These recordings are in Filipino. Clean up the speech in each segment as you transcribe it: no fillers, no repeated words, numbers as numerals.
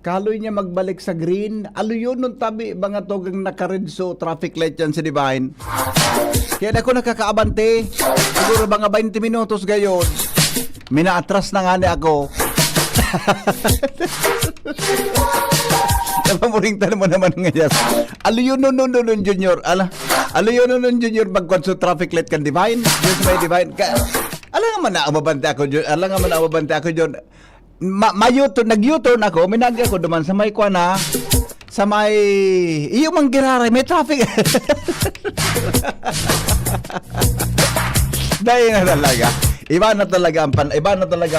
Kaloy niya magbalik sa green. Aluyon nung tabi, mga togang nakared so traffic light yan si Divine. Kaya na ako nakakaabante. Siguro mga 20 minutos gayon. Minaatras na nga ni ako. Napamuring tanong mo naman ngayon. Aluyon nun junior. Aluyon nun junior magkwan so traffic light kan Divine. Yes, may Divine. Alam nga man na umabante ako dyan. Nag-U-turn ako, minagi ako duman sa may kwana, sa may, iyo mang giraray, may traffic. Dahil na talaga. Iba na talaga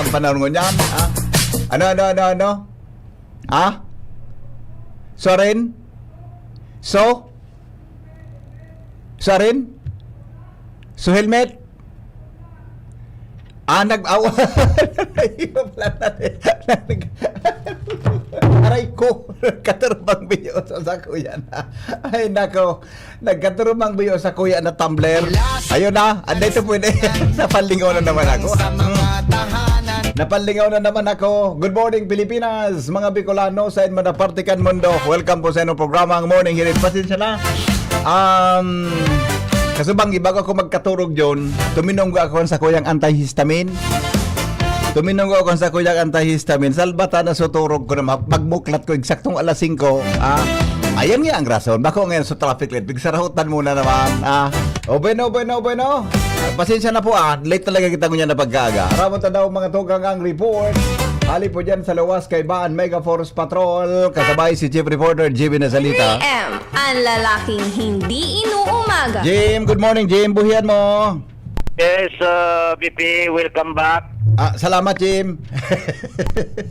ang panahon niyan. Ano? Ha? Sorin? Sorin? So helmet? Nag-awa. Aray ko. Katurumang biyo sa kuya na. Ay, nako. Nagkaturumang biyo sa kuya na tumbler. Ayun na. Anday ito pwede. Napalingaw na naman ako. Napalingaw na naman ako. Good morning, Pilipinas. Mga Bicolano sa inyo na partikan mundo. Welcome po sa inyong programa ang Morning Hirit. Pasensya na. Kasi bang bago ako magkaturog dyan, tuminunggo ako sa kuyang antihistamine. Salbata na suturog ko na magmuklat ko eksaktong alas 5. Ayan nga ang rason. Bako ngayon sa traffic light. Bigsarahutan muna naman. Bueno. Pasensya na po late talaga kita ngunya na pagkaga. Aramon ta daw mga tugang ang report. Hali po dyan sa lawas kay Baan Mega Force Patrol. Kasabay si Chief Reporter Jimmy Nazalita. PM, ang lalaking hindi inuumaga. Jim, good morning Jim. Buhian mo. Yes, BP, welcome back. Salamat Jim.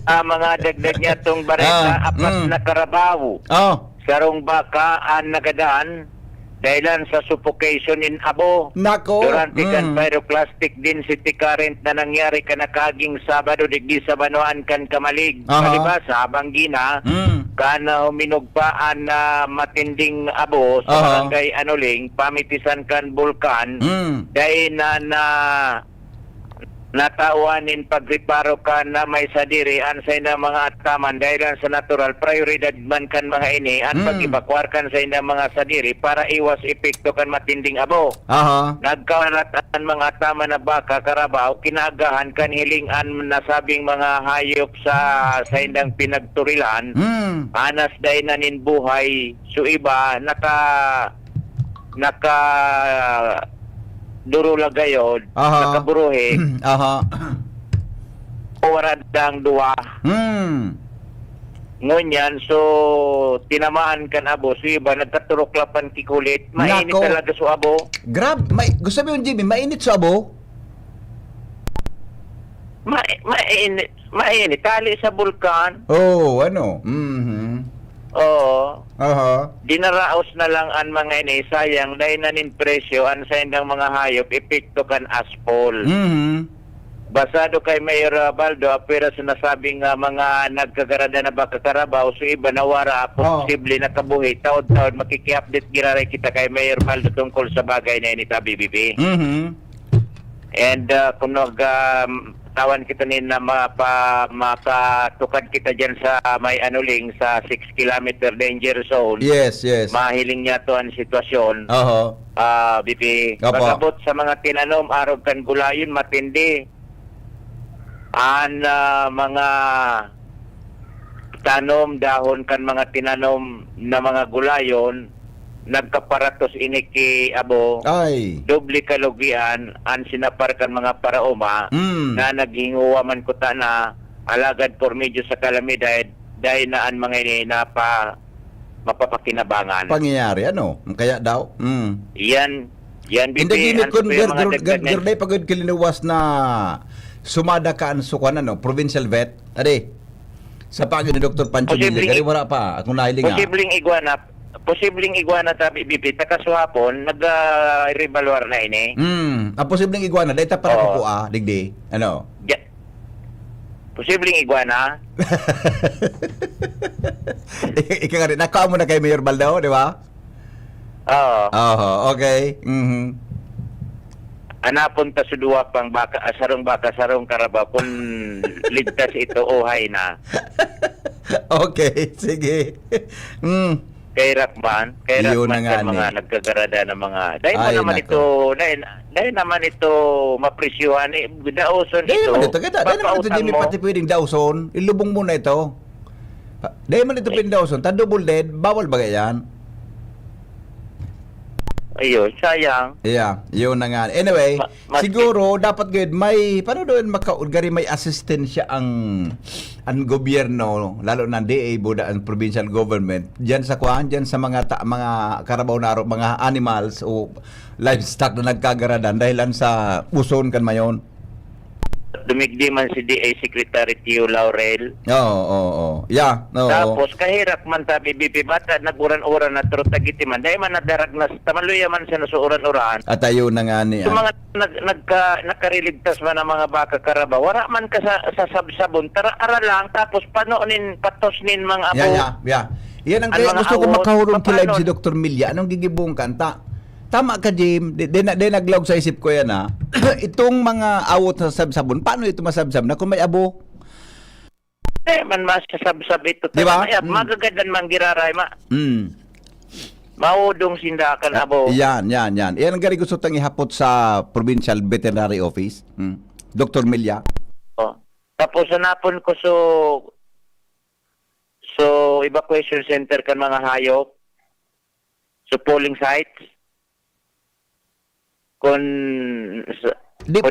Mga dagdag niya itong bareta, apat na karabaw. Sarong baka ang nagadaan dahilan sa suffocation in Abo. Nako. Durante kan pyroclastic density current na nangyari kanakaging Sabado digdi sa Banoan kan Kamalig. Palibasa, Banggina, kana huminugpaan na matinding Abo sa barangay Anuling, pamitisan kan Bulkan, dahil na natawanin pagriparo ka na may sadiri ansay na mga ataman dahil sa natural prioridad man kan mga ini at pag-evacuar kan sa ina mga sadiri para iwas epekto kan matinding Abo. Nagkawaratan mga ataman na baka karabaw kinagahan kan hilingan nasabing mga hayop sa indang pinagturilan anas dahil na nin buhay so iba naka durula gayod, nakaburuhe, waradang duwa. Ngunyan, so, tinamaan kan Abo, so iba, nagkaturoklapan kikulit, mainit talaga sa Abo. Grab, gusto mo yung Jimmy, mainit sa Abo? Mainit, tali sa bulkan. Ano? Oo. Dinaraos na lang ang mga ini sayang dahil nanin presyo ang sa indang mga hayop epekto kan aspol. Basado kay Mayor Baldo apira sa nasabing mga nagkagarada na baka karabaw so iba nawara posible na kabuhi taon-taon makiki-update giraray kita kay Mayor Baldo tungkol sa bagay na ini ta BBB. And kung tawan kita na makatukad kita dyan sa may Anuling sa 6 kilometer danger zone. Yes. Mahiling niya to ang sitwasyon. BP. Pagabot sa mga tinanom, arog kan gulayon, matindi. Ang mga tanom, dahon kan mga tinanom na mga gulayon, nagkaparatos iniki Abo doble kalugian ang sinaparkan mga paraoma na naghinguwa man kuta na alagad por medyo sa kalamidad dahil na ang mga ini na mapapakinabangan pangyayari kaya daw yan hindi ginit kun gerday pagod kilinuwas na sumada ka ang sukan provincial vet sa pagod ni Dr. Pancho Villa gari wala pa akong nahiling posibleng iguana tabi BP takasuhapon nag-revaluar na ini. Ang posibleng iguana data para ko digdi. Posibleng iguana. Ika nga rin nakaamo na kay Mayor Baldo, di ba? Okay. Anapunta sa duwa pang baka sarong karabaw kun ligtas ito uhay na. Okay, sige. Kay Rakman Yun na nga kan mga ni. nagkagarada ng mga dahil mo Ay, naman nako. ito dahil naman ito mapresyuhan daoson Dahil ito naman ito, dahil naman ito, papautang Jimmy, mo. pati pwedeng Dawson, ilubong mo na ito. Dahil man ito pwedeng Dawson, double dead, bawal ba yan? Ayun, sayang. Yeah, yun na nga. Anyway, Mas- siguro dapat good may paano doon makaugari may assistensya ang gobyerno lalo na DA boda ang provincial government diyan sa kuan diyan sa mga karabaw naro mga animals o livestock na nagkagaradan dahilan sa uson kan mayon. Dumigdi man si DA Secretary Tio Laurel. Oo. Yeah, no. Tapos kahirap man ta BBP bata naguran-uran na trotagiti man dahil man nadarag na tamaluya man siya nasuuran-uran. At ayun na nga ni. So mga nakariligtas man ang mga baka karaba, wala man ka sa sabsabon, ara lang, tapos panoonin, patosnin mga abo. Yeah. Yan ang Ang kaya mga gusto ko awod, makahulong kilay papanon. si Dr. Milya. Anong gigibong kanta? Tama ka, Jim. Di naglog sa isip ko yan, ha? Itong mga awot sa sabsabon, paano ito masabsab na kung may abo? Man masasabsab ito. Di ba? Magagadan man giraray, Hmm. maudong sindakan abo. Yan. Yan ang gari gusto tang ihapot sa Provincial Veterinary Office. Dr. Milya. Oh. Tapos hanapon ko so evacuation center kan mga hayop. So polling sites. Kung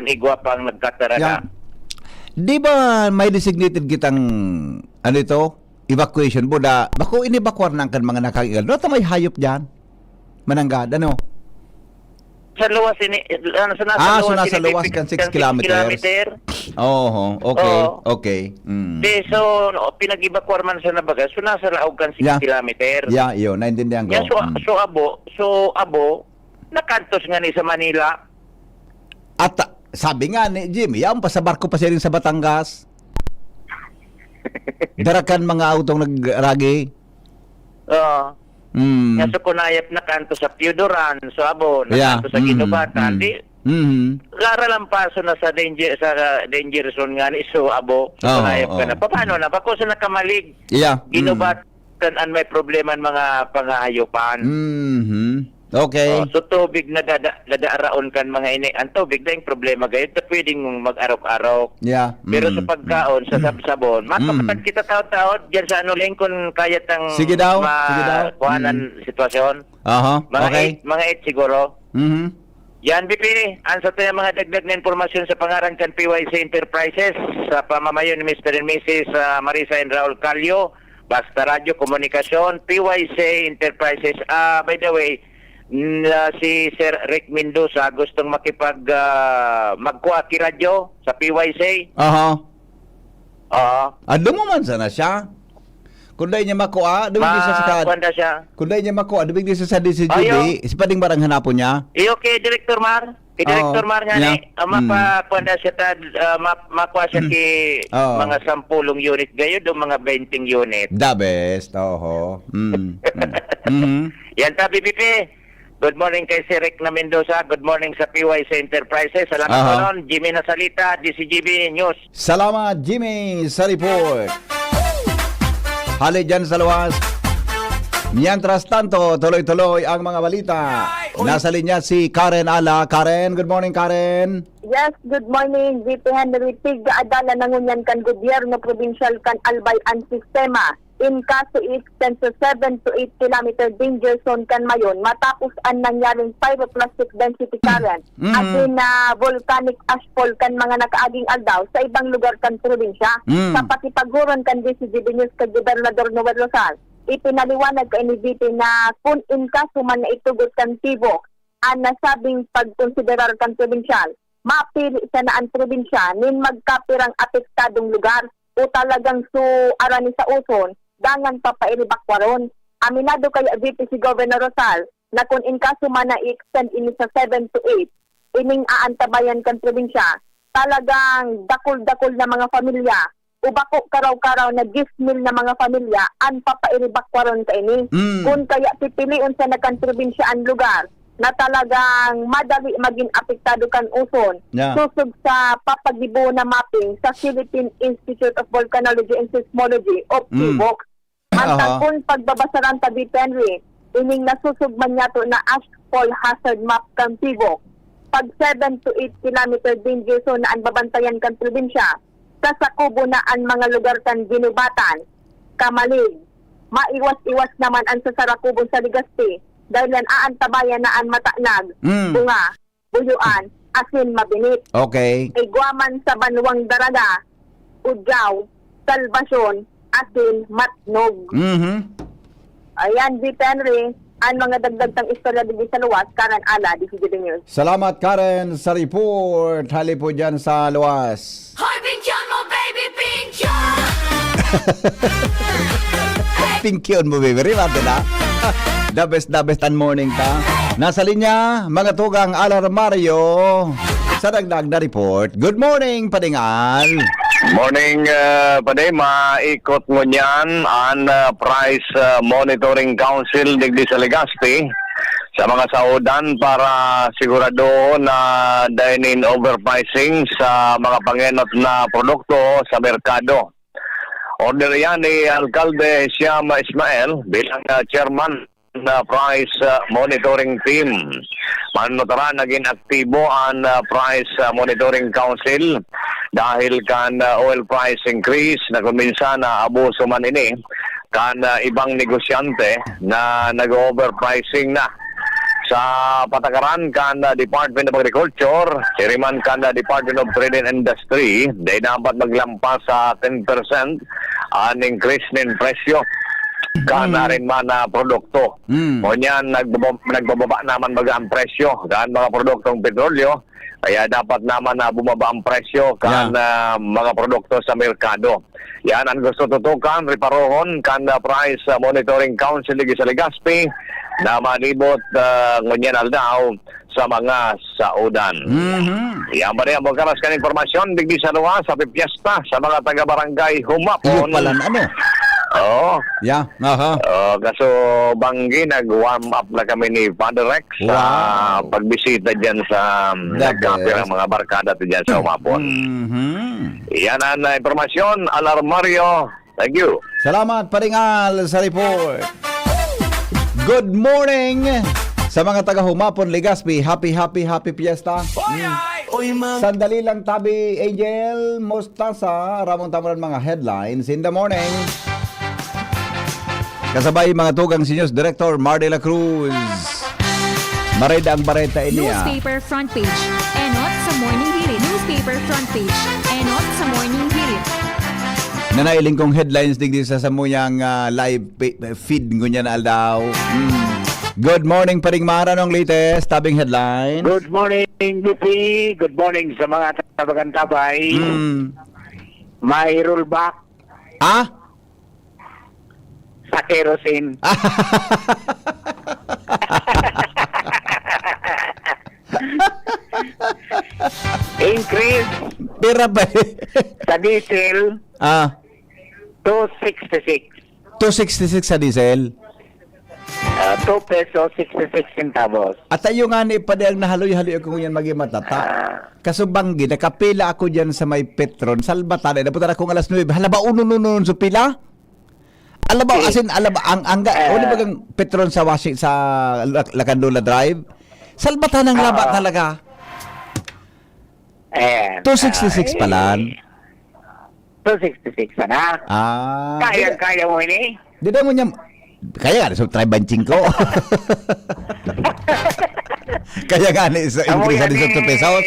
igwa pang nagkataraga. Yan. Di ba may designated kitang ano ito? Evacuation boda. Bako inibakwar na kan mga nakaingal. No, may hayop diyan. Mananggad, ano? Sa luwas So nasa luwas kan 6 kilometers. Oh, okay. Oo. Okay. So pinag-evacuar man sa nabaga. So nasa laog kan 6 Yeah. kilometer. Yeah, yun. Naintindihan ko. Yeah, so abo nakantos nga ni sa Manila. At sabi nga ni Jimmy, yan pa sa barko pa siya rin sa Batangas. Darakan mga autong nagragi. Nga so kunayap nakanto sa Piodoran, so abo nakanto sa Ginubatan. Di lara lang paso na sa danger zone nga ni so abo. So kunayap ka na. Paano na? Bako sa nakamalig. Yeah. Ginubatan an may problema ang mga pangahayupan. Okay. So tubig na dadaaraon kan mga ini. Ang tubig na yung problema gayon. Ito pwedeng mag-arok-arok. Yeah. Pero sa pagkaon, sa sabsabon, makapatag kita taot-taot dyan sa ano lang kung kaya tang Sige daw. kuhanan sitwasyon. Okay. Mga 8 siguro. Mhm. Yan, BP. Ansa tayo mga dagdag na informasyon sa pangaran kan PYC Enterprises sa pamamayo ni Mr. and Mrs. Marisa and Raul Calio. Basta Radio Komunikasyon, PYC Enterprises. By the way, si Sir Rick Mendoza gustong magkuha ki radyo sa PYC. Ado mo man sana siya. Kunday niya makuha, dubig di sa Kwanda siya. Kunday niya makuha, dubig di sa DCGD. Ispading barang hanapon niya. Iyo kay Director Mar. Kay Director Mar nga ni, mapakwanda siya makuha siya ki mga 10 unit gayon do mga 20 unit. The best. Yan ta BBP. Good morning kay Sir Rick na Mendoza. Good morning sa PYC Enterprises. Salamat po nun. Jimmy Nasalita, DCGB News. Salamat, Jimmy, sa report. Hali dyan sa luwas. Mientras tanto, tuloy-tuloy ang mga balita. Nasa linya si Karen Ala. Karen, good morning, Karen. Yes, good morning. VP Henry Tig-adala nangunyan kan gobyerno provincial kan albay ang sistema. In kaso i-extend sa 7 to 8 kilometer danger zone kan mayon matapos ang nangyaring pyroclastic density current at na volcanic ashfall kan mga nakaaging aldaw sa ibang lugar kan probinsya. Sa pakipaguron kan DCGB News kay Gobernador Noel Rosal, ipinaliwanag kay NBT na kung in kaso man na itugot kan tibok ang nasabing pagkonsiderar kan provinsyal, mapili sa naan probinsya nin magkapirang apektadong lugar o talagang arani sa uson dangan papailibakwaron. Aminado kay VP si Governor Rosal na kung in kaso man na i-extend ini sa 7 to 8 ining aantabayan kan probinsya, talagang dakol-dakol na mga pamilya o bako karaw-karaw na gismil na mga pamilya ang papailibakwaron ka ini. Kung kaya pipiliun sa nakan probinsya ang lugar na talagang madali maging apektado kan uson. Yeah. Susog sa papagibo na mapping sa Philippine Institute of Volcanology and Seismology o PHIVOLCS. Mantang kung pagbabasaran ta Henry, ining nasusugman niya to na ashfall hazard map kan PHIVOLCS. Pag 7 to 8 kilometer danger zone na ang babantayan kan probinsya, kasakubo na ang mga lugar kan ginubatan, Kamalig. Maiwas-iwas naman ang sasarakubo sa Legazpi dahil yan aantabayan na ang matanag, bunga, buyuan, asin mabinit. Okay. Igwaman sa banwang daraga, udyaw, salbasyon, asin matnog. Ayan, V. Henry, ang mga dagdag istorya din sa luwas, Karan Ala, DCGD News. Salamat Karen sa report. Hali po dyan sa luwas. Hoy, Pinkyon mo, baby, Pinkyon! Pink yun mo, baby. Rimate na. The best and morning ta. Nasa linya, mga tugang alarmaryo sa dagdag na report. Good morning, Padingal. Morning, Paday. Maikot mo niyan ang Price Monitoring Council digdi sa Legazpi sa mga saudan para sigurado na dine-in overpricing sa mga pangenot na produkto sa merkado. Order yan ni Alcalde Siam Ismael bilang chairman na Price Monitoring Team. Manutara naging aktibo ang Price Monitoring Council dahil kan oil price increase na kuminsan na abuso man ini kan ibang negosyante na nag-overpricing na. Sa patakaran kan Department of Agriculture, siriman kan Department of Trade and Industry, dahil dapat maglampas sa 10% ang increase ng presyo kan rin man na produkto. O niyan, nagbababa naman baga ang presyo kan mga produktong petrolyo, kaya dapat naman na bumaba ang presyo kan mga produkto sa merkado. Yan ang gusto tutukan, riparohon kan Price Monitoring Council sa Legazpi na malibot ngunyan aldaw sa mga saudan. Yan ba rin ang magkaras kan informasyon digdi sa luwa sa pipiesta sa mga taga-barangay Humapon. Iyo pala ano? Oo. Yeah, Kaso banggi nag-warm up na kami ni Father Rex sa pagbisita dyan sa nagkape ng mga barkada dyan sa Humapon. Yan ang informasyon. Alarmario. Thank you. Salamat, Padingal, sa report. Good morning sa mga taga-Humapon, Legazpi. Happy Fiesta. Sandali lang tabi, Angel Mostasa. Ramong tamunan mga headlines in the morning. Kasabay mga tugang Senior Director Mar de la Cruz. Mareda ang bareta iniya. Newspaper front page. Enot sa morning hirit. Newspaper front page. Enot sa morning hirit. Nanailing kong headlines digdi sa samuyang live feed ngunyan aldaw. Good morning, Paring Mara, nung latest tabing headline. Good morning, BP. Good morning sa mga tabagan-tabay. May rollback sa kerosene. Increase Pira ba? sa diesel 266. 266 sa diesel. 2 pesos 66 centavos. At tayo nga ni pa ang nahaloy-haloy ako ngayon matata. Kasubanggi, nakapila ako dyan sa may Petron, Salbatana. Napunta akong alas 9. Halaba, unun so pila? Alaba, asin, alaba, ang bagang Petron sa Washington, sa Lacandula Drive. Salbatana ang laba talaga. 266 pala. 266 na. Kaya mo ini? Di na mo niya, kaya nga, so try banching ko. Kaya nga, so increase sa 2 pesos.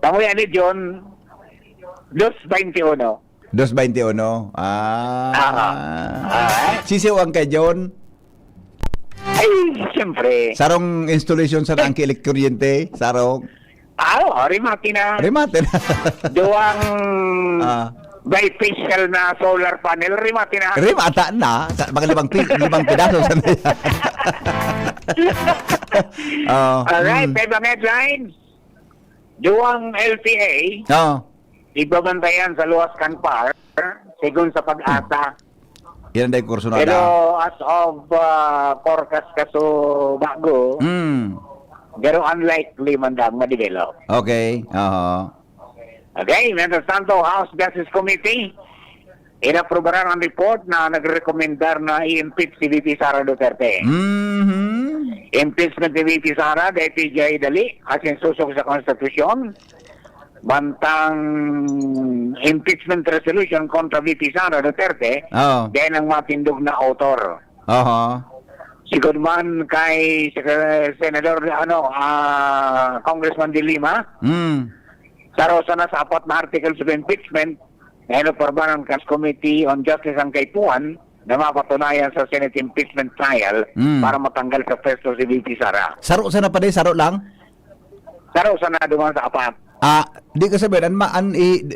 Tamo yan ni John, 2.21. 2.21. Sisiwang kay John. Ay, siyempre. Sarong installation sa ang kilik kuryente. Sarong. Rimati na. Rimate na. Duwang bifacial na solar panel, rimati na. Rimata na. Sa mga limang pedaso sa niya. Alright, ibang headlines. Duwang LPA. Ibabantayan sa Luas Can Park, sigun sa pag-asa. Yan ang kurso na Pero as of forecast kaso bago, pero unlikely man daw ma-develop. Okay. Okay, Mientras tanto, House Justice Committee inaprobaran ang report na nagrekomendar na i-impeach si VP Sara Duterte. Impeachment ni VP Sara dahil PJ Dali asin susok sa konstitusyon. Bantang impeachment resolution kontra VP Sara Duterte dahil ang matindog na autor. Sigod man kay Senador Congressman De Lima, sarosa na sa apat na articles of impeachment na inaprobaran ng Committee on Justice ang Kaipuan na mapatunayan sa Senate impeachment trial para matanggal sa pwesto si VP Sara. Saro sana pa din, saro lang? Sarosa na duman sa apat. Di ko sabihin,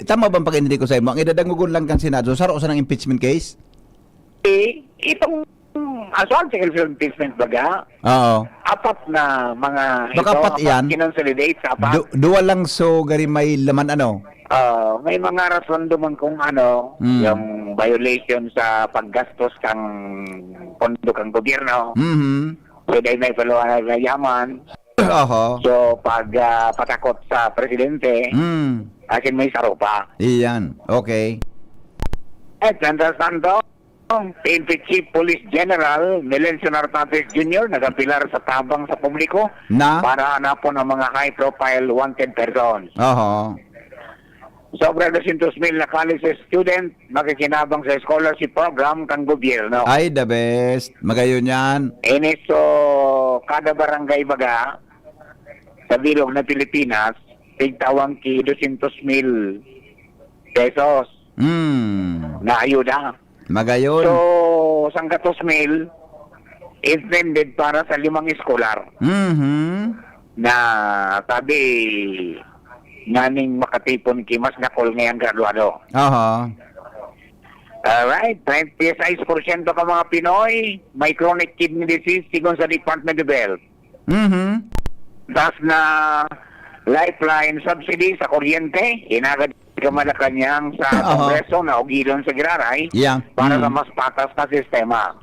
tama bang pag-hindi ko sa imo? Ang idadangugon lang kang Senado, saro sa ng impeachment case? Itong assault of impeachment baga, apat na mga baka apat yan? Kinonsolidate sa apat. Duwa lang so gari may laman May mga rason duman kung yung violation sa paggastos kang pondo kang gobyerno. So dahil may paluhan na yaman. So pag patakot sa presidente, akin may sarupa. Iyan, okay. At Mientras tanto, PNP Chief Police General Melencio Nartates Jr. nagapilar sa tabang sa publiko para hanapon ang mga high-profile wanted persons. Sobra 200,000 na college student makikinabang sa scholarship program kang gobyerno. Ay, the best. Magayon yan. So, kada barangay baga sa bilog na Pilipinas, tigtawang ki 200,000 pesos na ayuda. Magayon. So, sang 200,000 intended para sa 5 eskolar. Na sabi naning makatipon ki mas nakol ngayang graduado. Alright, 26% ka mga Pinoy may chronic kidney disease sigon sa Department of Health. Das na lifeline subsidy sa kuryente, inagad ka Malacanang sa Kongreso na ugilon sa Giraray para sa mas patas na sistema.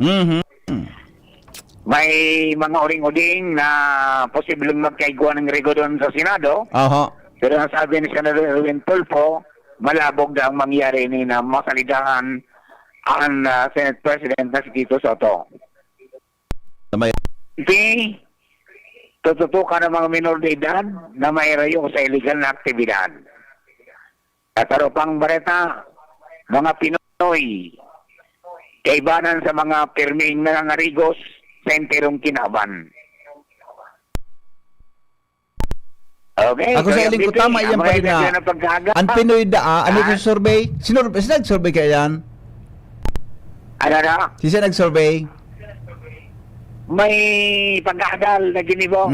May mga uring-uding na posibleng magkaigwa ng rego doon sa Senado. Pero ang sabi ni Senator Erwin Tulfo, malabog na ang mangyari ni na masalidahan ang Senate President na si Tito Soto. Tututukan ng mga minor de edad na may rayo sa illegal na aktibidad. At pang bareta, mga Pinoy, kaibanan sa mga pirming nangangarigos sa enterong kinaban. Okay. Ako sa iling ko tama yan pa rin na ang Pinoy ano yung survey? Sino nag-survey kaya yan? Ano na? Sino nag-survey? May pag-aadal na ginibong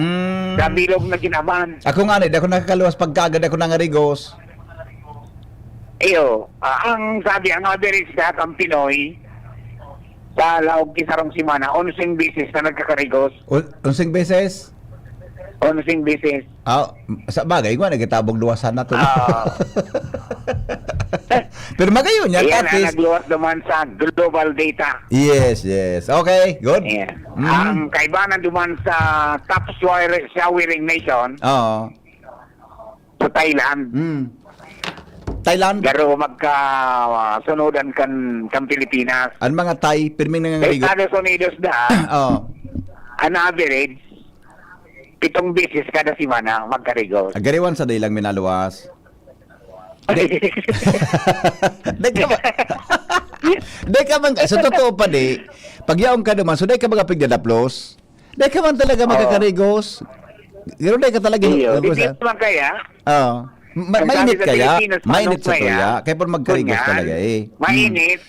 sa bilog na ginaman. Ako nga ako nakakaluwas pagkagad ako ng arigos. Ang sabi, ang average lahat ang Pinoy sa laog kisarong simana, 11 beses na nagkakarigos. 11 beses? 11 beses. Sa bagay, ko nagkitabog luwasan na to. Pero magayon yan. Yan ang nagluwas naman sa global data. Yes. Okay, good. Yeah. Ang kaibanan naman sa top showering nation, sa Thailand. Thailand? Pero magkasunodan kan Pilipinas. Ang mga Thai, pirming nangangarigo. Sa Estados Unidos an average, 7 beses kada simana magkarigos. Agariwan sa dailang minaluwas. Dahil ka man, sa totoo pa pag yaong ka naman, so dahil ka mga pigdadaplos, dahil ka man talaga magkakarigos. Gano'n dahil ka talaga. Hindi naman kaya. Mainit kaya. Mainit sa tuya. Kaya po magkarigos talaga Mainit.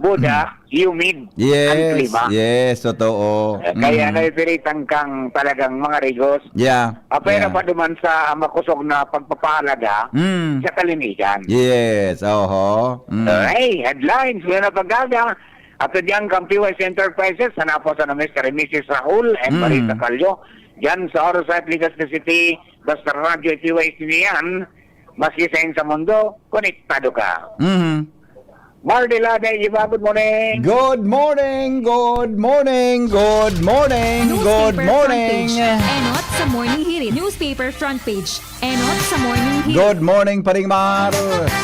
Buda, humid. Yes, totoo. Kaya naipiritan kang talagang mga rigos. Pero pa duman sa makusog na pagpapahalaga sa kalinigan. Yes, Hey, headlines, yun na paggaga. At diyan kang PYS Enterprises, hanapo sa na Mr. and Mrs. Rahul and Marita Calyo. Diyan sa Orosite, Ligas City, basta radyo PYS niyan, maski sa mundo, konektado ka. Mardila de Iba, good morning. Good morning, good morning, good morning, good Newspaper morning. front page. Enot sa morning hirit. Newspaper front page. Enot sa morning hirit. Good morning, Paring Mar.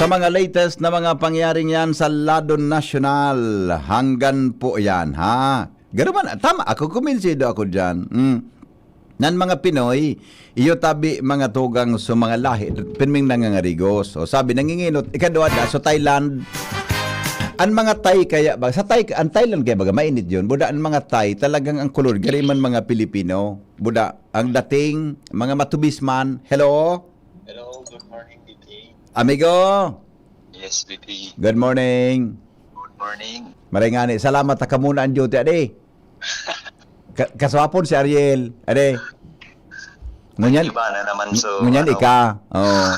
Sa mga latest na mga pangyayaring yan sa Ladon National, hanggan po yan, ha? Gano'n man, tama, ako kuminsido ako dyan. Nan mga Pinoy, iyo tabi mga tugang sa mga lahi, pinming nangangarigos. O sabi, nanginginot, ikadwa da, so Thailand, ang mga Thai kaya ba, sa Thai, ang Thailand kaya baga, mainit yun. Buda, ang mga Thai, talagang ang kulor, gariman mga Pilipino. Buda, ang dating, mga matubisman, hello? Hello, good morning, BT. Amigo, Yes, BT. good morning. Good morning. Maringani, salamat ka muna ang duty, ade. Kaswapon si Ariel, ade. Ngunyan, Iba na naman so. ngunyan ika. Oh.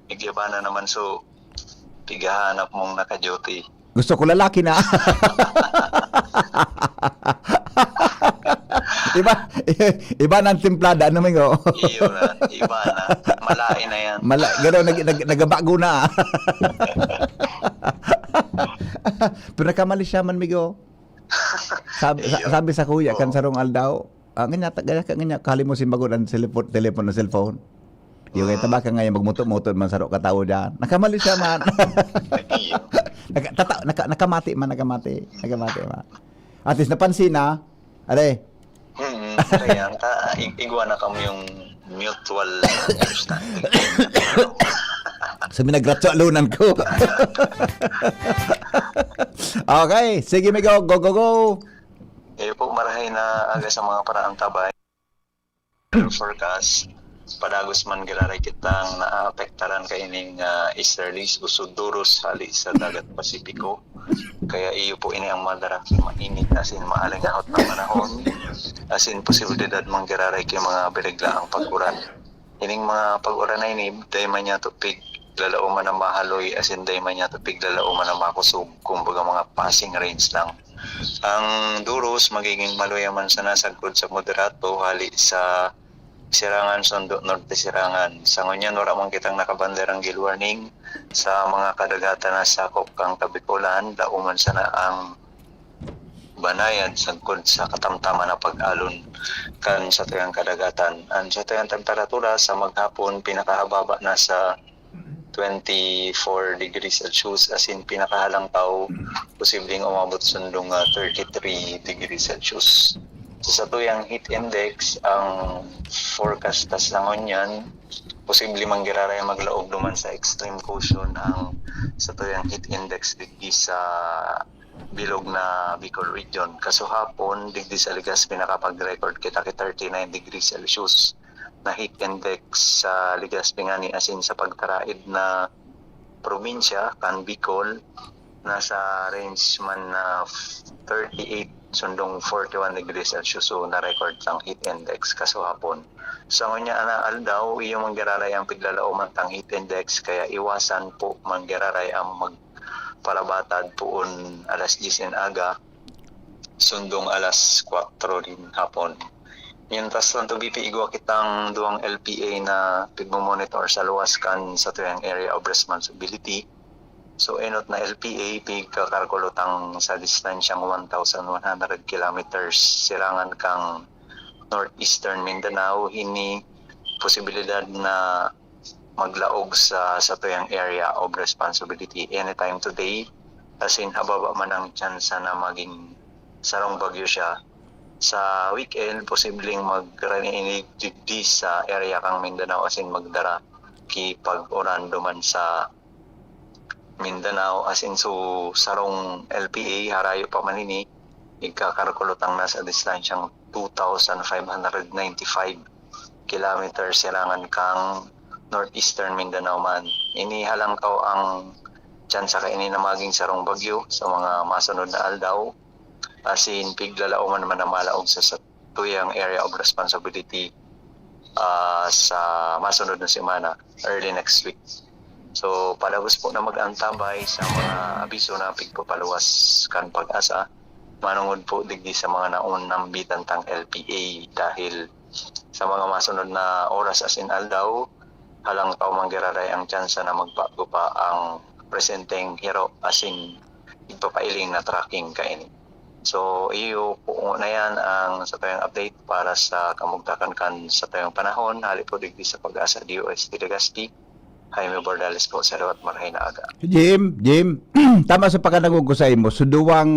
Iba na naman so. Pigahanap mong naka-duty. Gusto ko lalaki na. iba ng timplada, ano mingo? Iyo na, iba na. Malain na yan. Gano'n, nagabago na. Pero nakamali siya man, migo. Sabi sa kuya, kan sarong aldaw, ganyan, kali mo simbagon ang telepono na cellphone. Yung kaya tabaka ngayon, magmuto-muto man sarong katao dyan. Nakamali siya man. Iyo. Nakamati man. At least napansin na, are, Kaya, igwa na kami yung mutual understanding. so minagratso alunan ko. Okay, sige migo, go. Eh po, marahay na aga sa mga paraang tabay. Forecast. Padagos man giraray kitang naapektaran kaining easterlies usod duros hali sa dagat Pasipiko. Kaya iyo po ini ang madaraki mainit asin maalingaot na panahon. Asin posibilidad mang giraray kay mga biriglaang pag-uran. Ining mga pag-uran na ini day man niya tupig lalao man ang mahaloy asin day man niya tupig lalao man ang makusog kumbaga mga passing rains lang. Ang duros magiging maluyaman sa nasagkod sa moderato hali sa Sirangan, Sondo, Norte Sirangan. Sa ngunyan, wala man kitang nakabanderang gill warning sa mga kadagatan na sakop kang Kabikulan, lauman sana ang banayad sagkod sa katamtaman na pag-alon kan sa tuyang kadagatan. Ang sa tuyang temperatura sa maghapon pinakahababa na sa 24 degrees Celsius as in pinakahalang tao posibleng umabot sundong 33 degrees Celsius. So, sa tuyang heat index, ang forecast tas langon yan, posible manggiraray maglaog duman sa extreme caution ang sa tuyang heat index digdi sa bilog na Bicol region. Kaso hapon, digdi sa Ligas, pinakapag-record kita 39 degrees Celsius na heat index sa Ligas Pingani asin sa pagtaraid na probinsya, kan Bicol, nasa range man na 38 sundong 41 degrees Celsius so na-record ang heat index kaso hapon. Sa ngunya ana aldaw, iyo manggiraray ang piglalauman tang heat index kaya iwasan po manggiraray ang magpalabatad poon alas 10 aga sundong alas 4 rin hapon. Yun tas lang to BP igwa kitang duwang LPA na pigmomonitor sa luwas kan sa tuyang area of responsibility. So enot na LPA pigkakalkulotang sa distansyang 1,100 kilometers sirangan kang northeastern Mindanao hini posibilidad na maglaog sa tuyang area of responsibility anytime today asin hababa man ang tsansa na maging sarong bagyo siya. Sa weekend posibleng magraniinig digdi sa area kang Mindanao asin magdara ki pag-uran duman sa Mindanao asin so sarong LPA harayo pa manini igkakalkulotang nasa distansyang 2,595 kilometers sirangan kang northeastern Mindanao man. Inihalang tao ang tsansa kaini na maging sarong bagyo sa mga masunod na aldaw asin piglalao man na malaog sa tuyang area of responsibility sa masunod na semana early next week. So, padagos po na mag-antabay sa mga abiso na pigpapaluwas kan pag-asa, manungod po digdi sa mga naunang bitantang LPA dahil sa mga masunod na oras asin aldaw, halang tao manggiraray ang tsansa na magbago pa ang presenteng hero asin ipapailing na tracking kaini. So iyo po na yan ang sa tayong update para sa kamugtakan kan sa tayong panahon. Hali po digdi sa Pag-asa DOST Legazpi. Jaime Bordales po sa Lawat Marahay na aga. Jim, tama sa pagkanagugusay mo, suduwang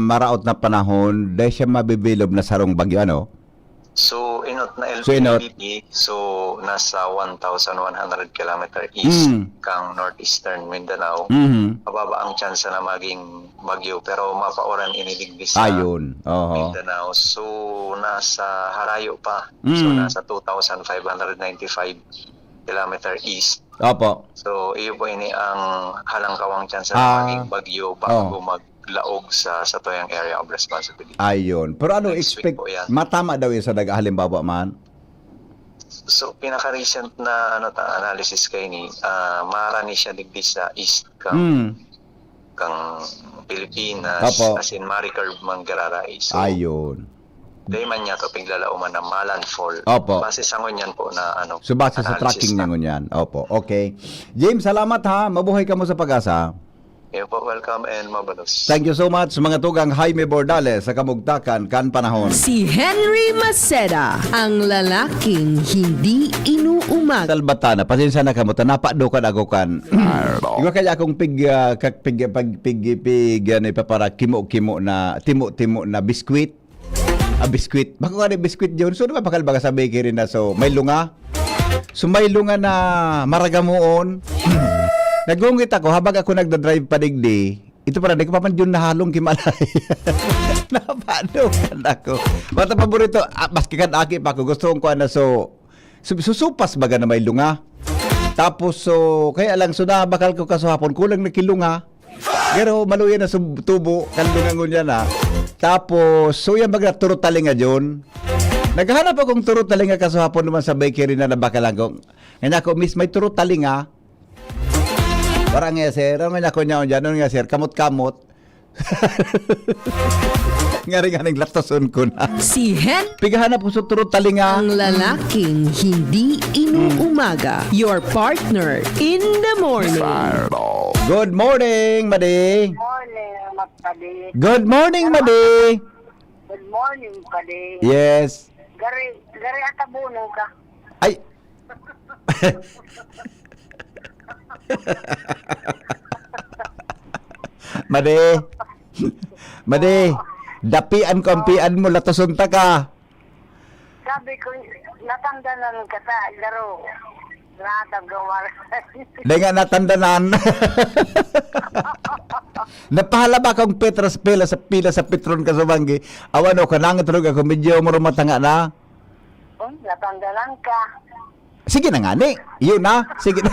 maraot na panahon, dahil siya mabibilog na sarong bagyo, ano? So inot na So, inot. LPDP, so nasa 1,100 km east kang northeastern Mindanao. Mababa ang chance na maging bagyo pero mapauran iniligdi sa Ayun. Oho. Mindanao. So nasa Harayo pa. So nasa 2,595 km east. Opo. So iyo po ini ang halangkawang chance na maging bagyo bago Oh. maglaog sa tuyang area of responsibility. Ayun. Pero ano Next week expect, po yan. matama daw yun sa halimbawa man? So pinaka-recent na analysis kay ni marani siya digdi sa east kang Pilipinas, Opo. as in Maricar Mangararay. So Ayun. day man niya to piglalauman na malandfall. Opo. Base sa ngunyan po na So base sa analysis tracking na. niya ngunyan. Opo. Okay. James, salamat ha. Mabuhay ka mo sa Pag-asa. Iyo po, welcome and mabalos. Thank you so much mga tugang Jaime Bordales sa kamugtakan kan panahon. Si Henry Maceda, ang lalaking hindi inuumaga. Salbatana, pasensya na kamo, napado ka ako kan. Iwa kaya akong pig yan para kimo-kimo na, timo-timo na biskwit. Biskwit. Bako ka rin biskwit yun. So, bakal baga sa bakery na so, may lunga. So, may lunga na maragamuon. Nagungit ako, habang ako nagdadrive padigdi, ito para, di ko pa man yun nahalong kimalay. Napado kan ako. Bata paborito, maski kan aki pa ako, gusto kong kuha na susupas baga na may lunga. Tapos, so, kaya lang, so bakal ko kasuhapon, kulang na kilunga. Pero maluya na tubo, kandungan ko niya na. Tapos, so yan baga turot talinga dyan. Naghahanap akong turot talinga kasuhapon naman sa bakery na nabakalan ko. Ngayon ako, miss, may turot talinga. Parang nga, sir, ano nga ako niya dyan, ano nga, sir, kamot-kamot. Nga-ring latoson ko na. Si Hen, Pigahanap ko sa turot talinga. ang lalaking hindi inuumaga. Your partner in the morning. Good morning, Madi. Morning, Magpadi. Good morning, Madi. Good morning, Padi. Yes. Gari atabuno ka. Ay. Madi. Madi. Dapian ko ang pian mo, latosunta ka. Sabi ko, natandanan ka sa laro. Natagawar. Dahil nga natandanan. Napahala ba kong petras pila sa Petron ka sa banggi? Awan o, kanangit rin ako, medyo marumatanga na. Natandanan ka. Sige na nga ni. Yun na. Sige na.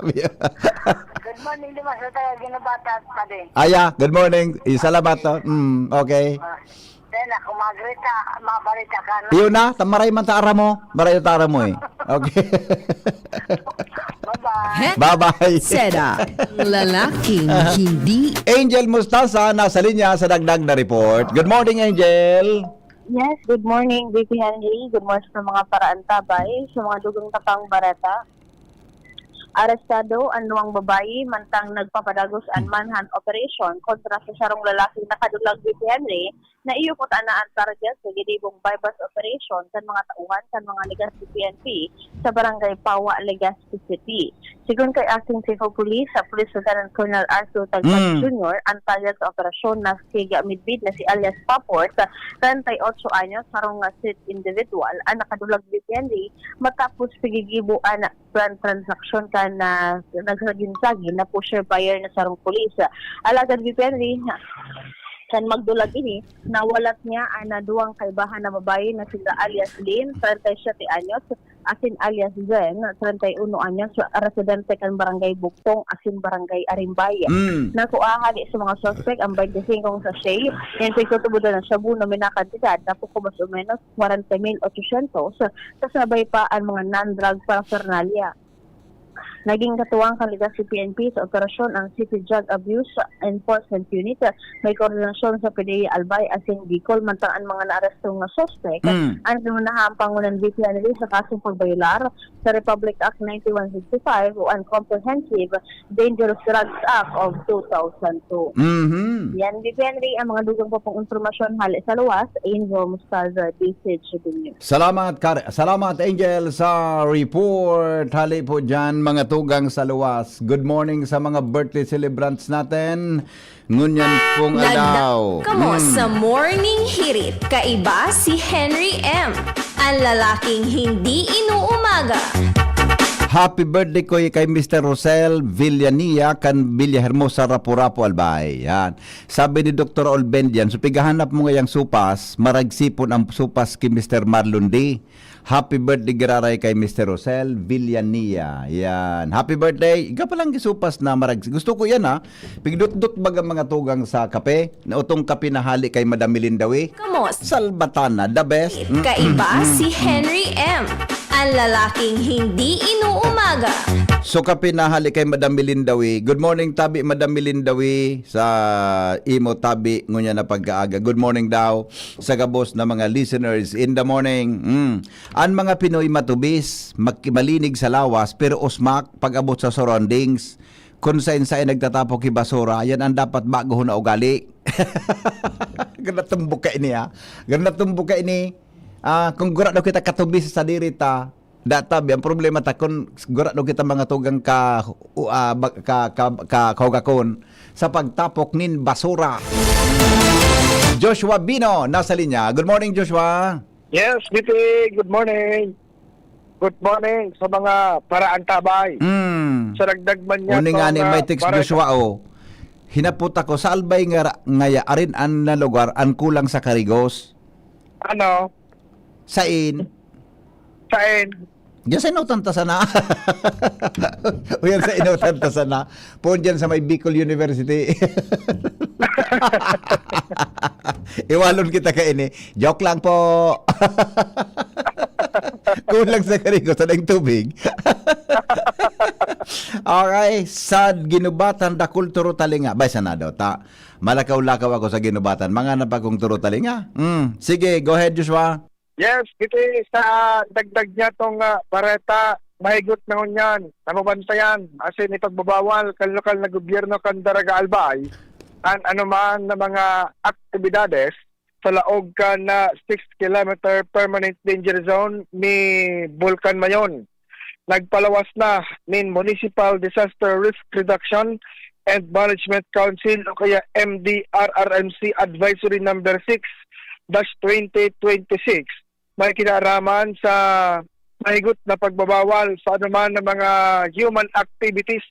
Good morning, di ba sa tayo ginabata, Padi? Aya, good morning. Salamat to. Okay. Then ako mabarita ka na. Yun na, tamaray man taara mo. Maray taara mo eh. Okay. Bye-bye. Hen Bye-bye. Seda, ang lalaking hindi Angel Mustasa, nasa linya sa dagdag na report. Good morning, Angel. Yes, good morning, VP Henry. Good morning sa mga paraantabay, sa mga dugang tapang barata. Arestado ang luwang babae mantang nagpapadagos ang manhunt operation kontra sa sarong lalaking nakadulag VP Henry na iyupot na ang target sa gidibong bypass operation kan mga tauhan kan mga Legazpi PNP sa barangay Pawa, Legazpi City. Sigun kay Acting Chief of Police sa Police Lieutenant Colonel Arthur Tagpan Jr., ang target sa operasyon na siga midbid na si alias Paport, 38 anyos, sarong sit individual, ang nakadulag VP Henry matapos pigigibuan plan transaction kan na nagsagin-sagin na pusher buyer na sarong pulis. Alagad VP Henry, kan magdulag ini, nawalat niya ang naduwang kaibahan na babae na sila alias Lynn, 37 anyos, asin alias Zen, 31 anyos, residente kan barangay Buktong, asin barangay Arimbaya. Nakuahali sa mga suspect ang 25 sa shape, yan sa ikutubudan ng shabu na minakantidad, napo ko mas o menos 40,800, kasabay pa ang mga non-drug paraphernalia. Naging katuwang kan ligas si PNP sa operasyon ang City Drug Abuse Enforcement Unit. May koordinasyon sa PDEA Albay asin Bicol mantaan mga naarestong nga suspect. Ang pinunahang pangunan VP sa kasong pagbayular sa Republic Act 9165 o ang Comprehensive Dangerous Drugs Act of 2002. Yan, VP Henry, ang mga dugang po pong informasyon hali sa luwas, Angel Mustarda, DCH News. Salamat Angel sa report. Hali po dyan mga tugang sa luwas. Good morning sa mga birthday celebrants natin. Ngunyan pong alaw. Kamo sa Morning Hirit, kaiba si Henry M. Ang lalaking hindi inuumaga. Happy birthday ko kay Mr. Rosel Villania kan Villahermosa Rapu-Rapu Albay. Yan. Sabi ni Dr. Olbendian, so pigahanap mo ngayang supas, maragsipon ang supas kay Mr. Marlon D. Happy birthday gararay kay Mr. Rosel Villania. Yan. Happy birthday. Ika pa lang gisupas na maragsi. Gusto ko yan ha. Pigdut-dut baga mga tugang sa kape. Na utong kape na hali kay Madam Milindawi. Kamos. Salbatana, the best. Kaiba si Henry M. Ang lalaking hindi inuumaga. So kape na hali kay Madam Milindawi. Good morning tabi Madam Milindawi sa imo tabi ngunya na pagkaaga. Good morning daw sa gabos na mga listeners in the morning. Ang mga Pinoy matubis, malinig sa lawas pero usmak pag-abot sa surroundings. Kung saan nagtatapok ki basura, yan ang dapat bago na ugali. Ganatumbok ka ini ha. Ganatumbok ka ini. Kung gura daw kita katubis sa dirita, databi ang problema ta kung gura daw kita mga tugang kahugakon sa pagtapok nin basura. Joshua Bino nasa linya. Good morning Joshua. Yes, Biti. Good morning. Good morning sa mga paraan tabay. Sa dagdagman niya. Uni nga ni may text Joshua hinapot ako sa albay nga arin an na lugar an kulang sa karigos. Ano? Sain? Diyan sa inutan ta sana. O yan sa inutan ta sana. Puon dyan sa may Bicol University. Iwalon kita ka ini. Joke lang po. Kulang sa karigo sa nang tubig. Okay, sa ginubatan da kulturo talinga. Bay sana daw ta. Malakaw-lakaw ako sa ginubatan. Mga napagong turo talinga. Sige, go ahead Joshua. Yes, Biti. Sa dagdag niya tong bareta, mahigot na ngunyan. Nababantayan. Asin ipagbabawal kan lokal na gobyerno kan Daraga Albay an anuman na mga aktibidades sa laog ka na 6 kilometer permanent danger zone ni Bulkan Mayon. Nagpalawas na nin Municipal Disaster Risk Reduction and Management Council o kaya MDRRMC Advisory Number 6-2026. May kinaraman sa mahigot na pagbabawal sa anuman ng mga human activities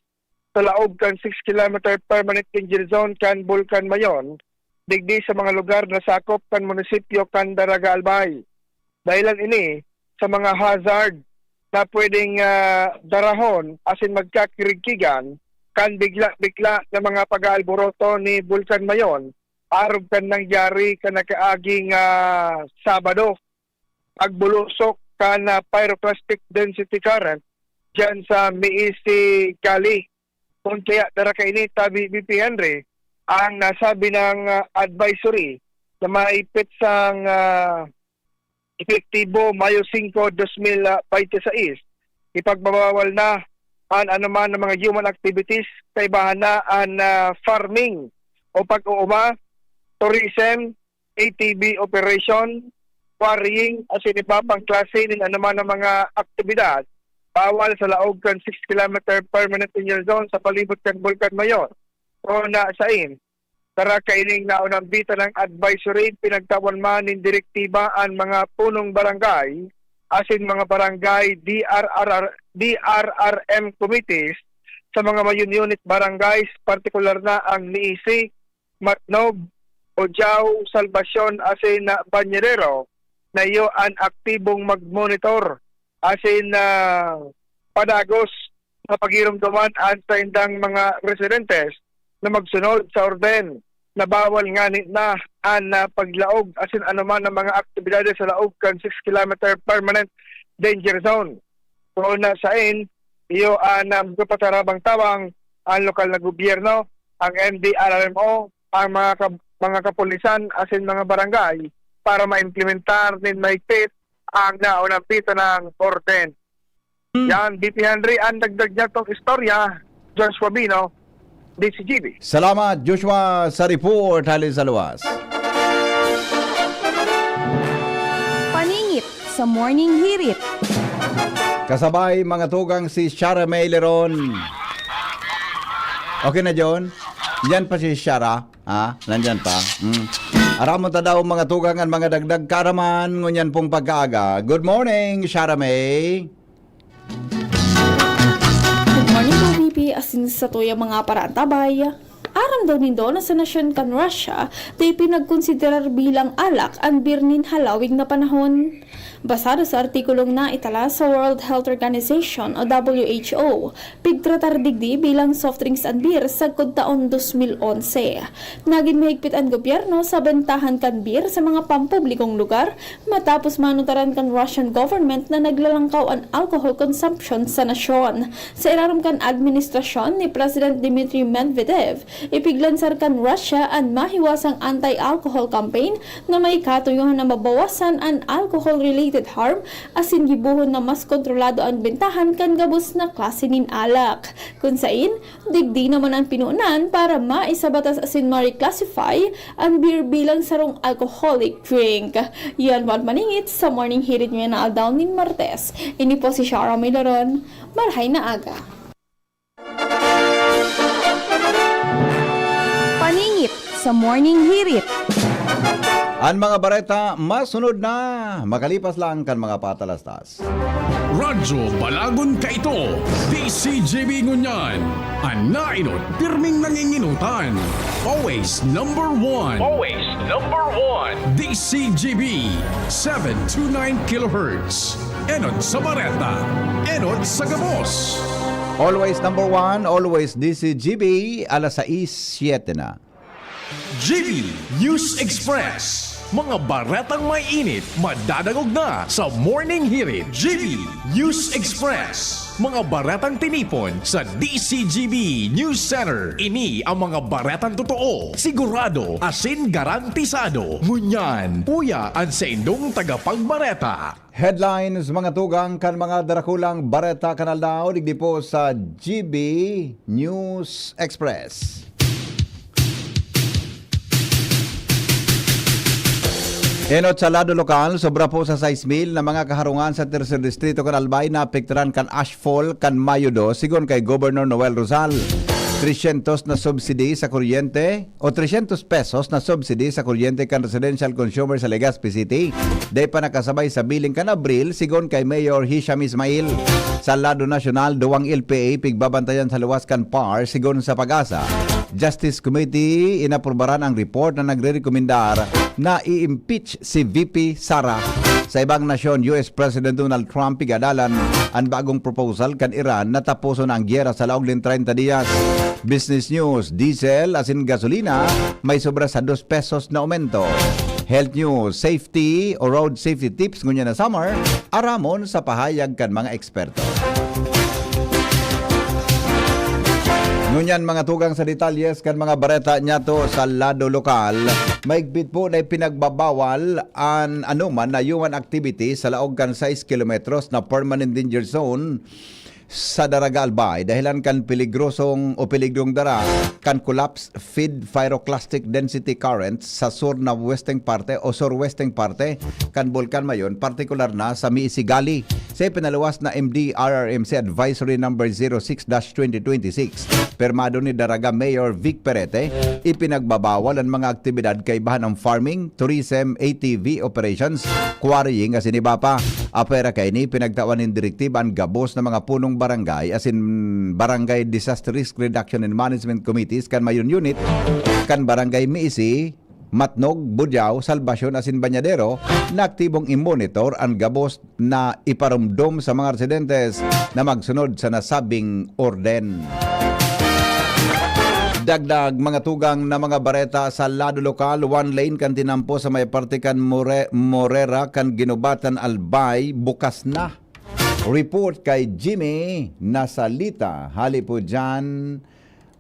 sa laog kan 6 kilometer permanent danger zone kan Bulkan Mayon, digdi sa mga lugar na sakop kan munisipyo kan Daraga Albay. Dahilan ini sa mga hazard na pwedeng darahon asin magkakirigkigan kan bigla-bigla na mga pag-aalboroto ni Bulkan Mayon arog kan nangyari kan nakaaging Sabado. Pagbulusok kan pyroclastic density current dyan sa Miisi Cali. Kung kaya dara ka ini tabi BP Henry ang nasabi ng advisory na maipit sang epektibo Mayo 5, 2026 ipagbabawal na ang anuman ng mga human activities kay bahana ang farming o pag-uuma, tourism, ATV operation, quarrying asin iba pang klase ng anuman ng mga aktibidad bawal sa laog kan 6 kilometer permanent danger zone sa palibot kan Bulkan Mayon. O na sain, tara kaining naunang bita ng advisory, pinagtawan man ng direktiba ang mga punong barangay, asin mga barangay DRRM committees sa mga mayon unit barangays, partikular na ang Niisi, Matnog, Ojao, Salvacion, asin na Banyerero, na iyo ang aktibong mag-monitor asin padagos na paghirumduman at sa indang mga residentes na magsunod sa orden na bawal nga na ang paglaog asin anuman ng mga aktibidades sa laog kan 6 kilometer permanent danger zone. So na sain, iyo na magpatarabang tawang ang lokal na gobyerno, ang MDRRMO, ang mga kapulisan asin mga barangay para ma-implementar din mahigpit ang naunang pito ng orden. Yan, BP Henry, ang dagdag niya itong istorya, George Wabino, DCGB. Salamat Joshua sa report halin sa luwas. Paningit sa Morning Hirit. Kasabay mga tugang si Shara May Leron. Okay na John? Yan pa si Shara. Nandyan pa. Aramon ta daw mga tugangan, mga dagdag karaman, ngunyan pong pagkaaga. Good morning, Shara May. Good morning po, BP. Asin sa tuya mga paraantabay. Aram daw nindo na sa nasyon kan Russia, tayo pinagkonsiderar bilang alak ang birnin halawig na panahon. Basado sa artikulong na itala sa World Health Organization o WHO, pigtratar digdi bilang soft drinks and beer sa taon 2011. Naging mahigpit ang gobyerno sa bentahan kan beer sa mga pampublikong lugar matapos manutaran kan Russian government na naglalangkaw ang alcohol consumption sa nasyon. Sa ilalim kan administrasyon ni President Dmitry Medvedev, ipiglansar kan Russia ang mahiwasang anti-alcohol campaign na may katuyuhan na mabawasan ang alcohol-related harm asin gibuhon na mas kontrolado ang bentahan kan gabos na klase nin alak. Kung sain, digdi naman ang pinunan para maisabatas asin ma-reclassify ang beer bilang sarong alcoholic drink. Yan what maningit sa morning hirit nyo na aldaw nin Martes. Ini po si Shara Milaron. Marhay na aga. Paningit sa Morning Hirit. Ang mga bareta, masunod na. Makalipas lang kan mga patalastas. Radyo Balagon ka ito. DCGB Ngunyan. Ang nainot, pirming nanginginutan. Always number one. Always number one. DCGB 729 kHz. Enot sa Bareta. Enot sa Gabos. Always number one, always DCGB, alas 6:07 na. GB News Express. Mga baretang may init, madadagog na sa Morning Hirit. GB News Express. Mga baretang tinipon sa DCGB News Center. Ini ang mga baretang totoo, sigurado, asin garantisado. Ngunyan, puya ang sa indong tagapagbareta. Headlines mga tugang kan mga darakulang bareta kanal daw digdi po sa GB News Express. Enot sa lado lokal, sobra po sa 6,000 na mga kaharungan sa Tercer Distrito kan Albay na apekturan kan ashfall kan Mayo 2 sigon kay Governor Noel Rosal. 300 na subsidy sa kuryente o 300 pesos na subsidy sa kuryente kan residential consumer sa Legazpi City. Day pa nakasabay sa biling kan Abril sigon kay Mayor Hisham Ismail. Sa lado nasyonal, duwang LPA pigbabantayan sa luwas kan PAR sigon sa Pag-asa. Justice Committee inaprubaran ang report na nagre-rekomendar na i-impeach si VP Sara. Sa ibang nasyon, US President Donald Trump igadalan ang bagong proposal kan Iran na tapuson ang gyera sa laog ling 30 dias. Business News, diesel asin gasolina may sobra sa 2 pesos na aumento. Health News, safety o road safety tips ngunya na summer, aramon sa pahayag kan mga eksperto. Ngunyan mga tugang sa detalyes kan mga bareta niya to sa lado lokal, maigpit po na pinagbabawal ang anuman na human activity sa laog kan 6 kilometros na permanent danger zone sa Daraga Albay dahilan kan peligrosong o peligrong dara kan collapse feed pyroclastic density currents sa sur na western parte o surwestern parte kan Bulkan Mayon, partikular na sa Miisigali. Sa pinaluwas na MDRRMC Advisory Number 06-2026, permado ni Daraga Mayor Vic Perete, ipinagbabawal ang mga aktibidad kaibahan ng farming, tourism, ATV operations, quarrying asin iba pa. Apera kay ni pinagtawan ng direktiba ang gabos na mga punong barangay asin Barangay Disaster Risk Reduction and Management Committees kan Mayon Unit, kan Barangay Miisi, Matnog, Budyaw, Salvasyon asin Banyadero na aktibong i-monitor ang gabos na iparumdom sa mga residentes na magsunod sa nasabing orden. Dagdag mga tugang na mga bareta sa lado lokal, 1 lane kan tinampo sa may parte kan Morera kan Ginubatan Albay bukas na. report kay Jimmy Nasalita. Hali po dyan,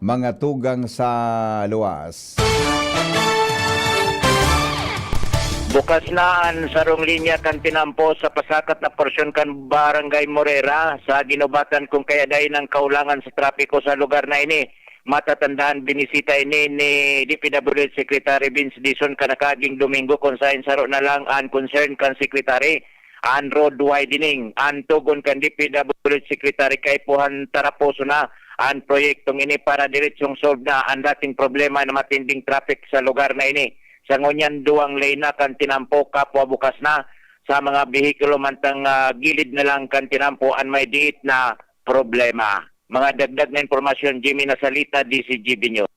mga tugang sa luwas. Bukas na ang sarong linya kan tinampo sa pasakat na porsyon kan Barangay Morera sa ginubatan kung kaya dahil ng kaulangan sa trapiko sa lugar na ini. Matatandaan binisita ini ni DPWH Secretary Vince Dizon kanakaging Domingo kung saan saro na lang ang concern kan Secretary ang road widening. Ang tugon kan DPWH Secretary kay Puhan Taraposo na ang proyektong ini para diretsong solve na ang dating problema na matinding traffic sa lugar na ini. Sa ngunyan duwang lane na kan tinampo kapwa bukas na sa mga behikulo mantang gilid na lang kan tinampo ang may diit na problema. Mga dagdag na impormasyon, Jimmy Nasalita, DCGB News.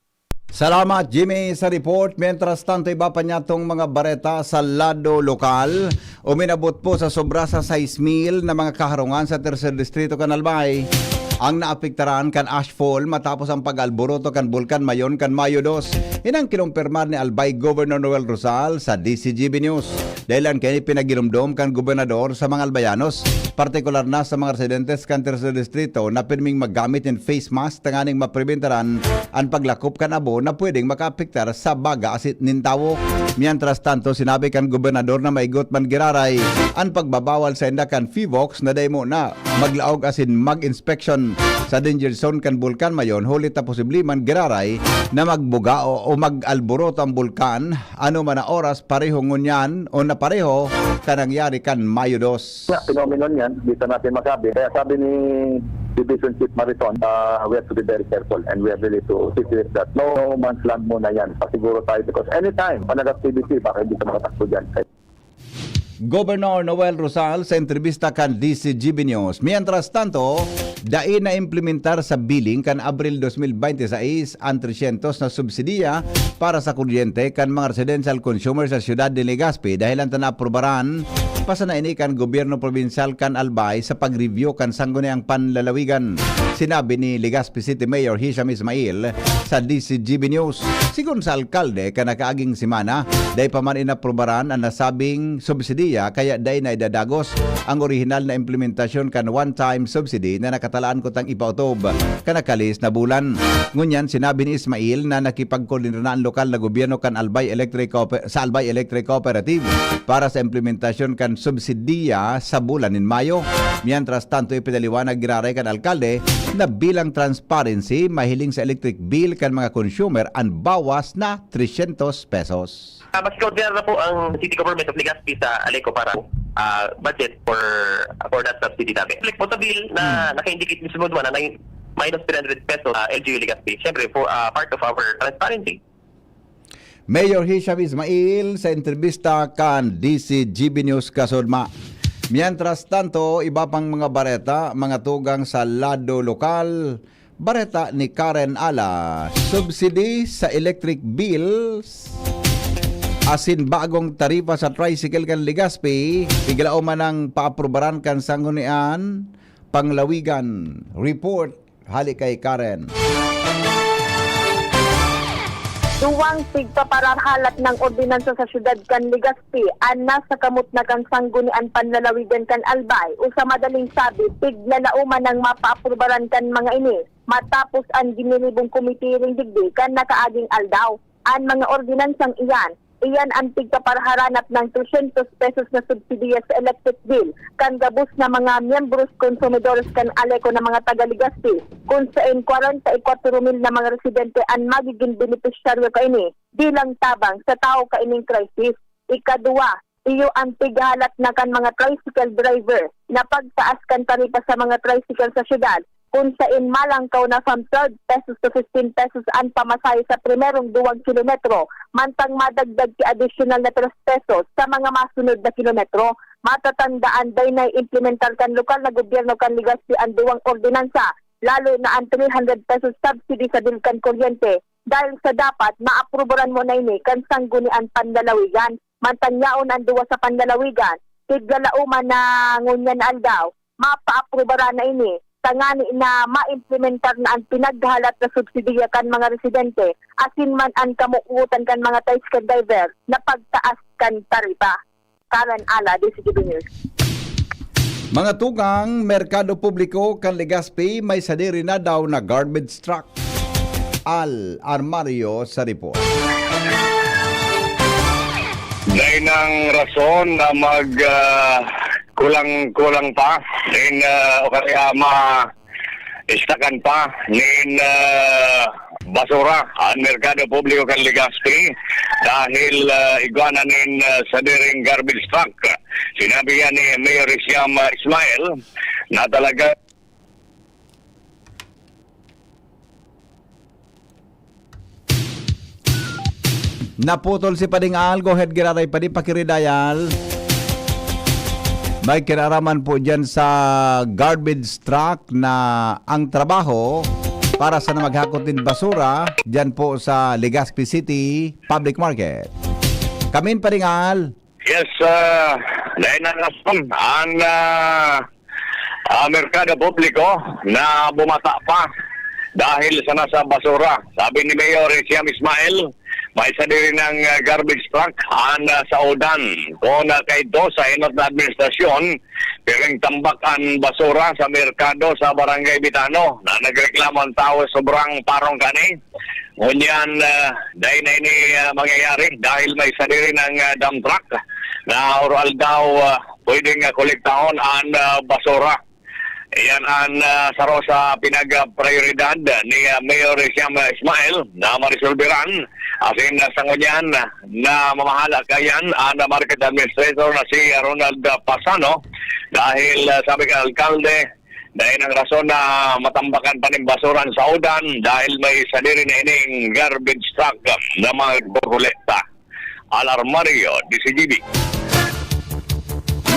Salamat Jimmy sa report. Mientras tanto iba pa niya tong mga bareta sa lado lokal. Uminabot po sa sobra sa 6,000 na mga kaharungan sa 3rd Distrito Canalbay. Ang naapektaran kan ashfall matapos ang pag-alboroto kan Bulkan Mayon kan Mayo 2. Inang kinumpirmar ni Albay Governor Noel Rosal sa DCGB News. Dahilan kay pinagilumdom kan gobernador sa mga albayanos, partikular na sa mga residentes kan 3rd Distrito na pirming maggamit ng face mask tanganing mapreventaran ang paglakop kan abo na pwedeng makaapektar sa baga asit nintawo. Mientras tanto, sinabi kan gobernador na maigot man giraray ang pagbabawal sa indakan FIVOX na dahil mo na maglaog asin mag-inspection sa danger zone kan Bulkan Mayon, hulit na posible man giraray na magbuga o mag-alboroto ang bulkan ano man na oras pareho ngunyan o na pareho kanangyari kan Mayo 2. Phenomenon yan, dito natin masabi. Kaya sabi ni Division Chief Mariton, we have to be very careful and we have really to see to it that no man's land muna yan. Pasiguro tayo because anytime panag-activity, baka hindi ka makatakbo dyan. Governor Noel Rosal sa entrevista kan DCGB News. Mientras tanto, dain na implementar sa billing kan Abril 2026 ang 300 na subsidiya para sa kuryente kan mga residential consumers sa siyudad de Legazpi dahil ang tanaprubaran pasanaini kan gobyerno provincial kan Albay sa pag-review kan sangguniang panlalawigan. Sinabi ni Legazpi City Mayor Hisham Ismail sa DCGB News. Sigun sa alkalde kanakaaging simana, dahi pa man inaprubaran ang nasabing subsidiya kaya dahi na idadagos ang original na implementasyon kan one-time subsidy na nakatalaan ko tang ipautob kanakalis na bulan. Ngunyan sinabi ni Ismail na nakipagkoordinasyon ang lokal na gobyerno kan Albay Electric Cooperative para sa implementasyon kan subsidiya sa bulan in Mayo. Mientras tanto ipinaliwanag giraray kan alkalde na bilang transparency mahiling sa electric bill kan mga consumer ang bawas na 300 pesos. Mas kaunti na po ang City Government of Legazpi sa Aleco para budget for that subsidy namin. Like po sa bill na naka-indicate mismo naman na minus 300 pesos LGU Legazpi. Siyempre po part of our transparency. Mayor Hisham Ismail sa entrevista kan DCGB News kasudma. Mientras tanto, iba pang mga bareta, mga tugang sa lado lokal, bareta ni Karen Ala, subsidy sa electric bills, asin bagong tarifa sa tricycle kan Legazpi, iglao man ang paaprubaran kan sanggunian, panglawigan. Report, hali kay Karen. Duwang tigpapararhalat ng ordinansa sa syudad kan Legazpi ana sa kamot na kan sanggunian panlalawigan kan Albay usa madaling sabi tiglalauman ng mapaaprubaran kan mga ini matapos ang ginilibong komite ring digdi kan nakaaging aldaw. Ang mga ordinansang iyan ang tigpaparharanap ng 200 pesos na subsidiya sa electric bill kan gabus na mga miyembros konsumidores kan Aleco na mga taga-Legazpi kung saan 44,000 na mga residente ang magiging benepisyaryo kaini bilang tabang sa tao kaining crisis. Ikadua, iyo ang tighalat na kan mga tricycle driver na pagtaas kan taripa sa mga tricycle sa syudad kung saan malangkaw na from 12 pesos to 15 pesos ang pamasahe sa primerong 2 kilometro, mantang madagdag ki additional na 3 pesos sa mga masunod na kilometro. Matatandaan day na implementar kan lokal na gobyerno kan Legazpi ang duwang ordinansa, lalo na ang 300 pesos subsidy sa bilkan kuryente dahil sa dapat maaprubaran mo na ini kan sanggunian panlalawigan. Mantang yaon ang duwa sa panlalawigan, tiglalauman na ngunyan aldaw, mapaaprubaran na ini tangani na maimplementar na ang pinaghalat na subsidiya kan mga residente asin man ang kamuutan kan mga tricycle driver na pagtaas kan taripa. Karen Ala, DCGB News. Mga tugang merkado publiko kan Legazpi may sadiri na daw na garbage truck. Al Armario sa report. Dahil ng rason na kulang-kulang pa o kaya istakan pa nin basura ang merkado publiko kan Legazpi dahil iguana nin sa diring garbage truck. Sinabi yan ni Mayor Siam Ismail na talaga Naputol si Pading Al. Go ahead, Giraray Padi, pakiridayal. May kinaraman po dyan sa garbage truck na ang trabaho para sa na maghakot din basura dyan po sa Legazpi City Public Market. Kamin, Pading Al. yes, dahil ng rason ang merkado publiko na bumata pa dahil sa nasa basura. Sabi ni Mayor Siam Ismail, may isa din ng garbage truck sa Udan. Kung kay do sa inot na administrasyon, piling tambak ang basura sa merkado sa Barangay Bitano na nagreklamo ang tao sobrang parong kani. Ngunyan, dahil na ini mangyayari dahil may isa din ng dump truck na oral daw pwedeng kolektahon ang basura. Iyan ang saro sa pinag-prioridad ni Mayor Siam Ismail na marisolveran. Asin sa ngunyan na mamahala kayan ang Market Administrator na si Ronald Pasano dahil sabi ka alkalde dahil ang rason na matambakan pa ng basuran sa Udan dahil may sadiri na ining garbage truck na magkukulekta. Alarmario, DCGB.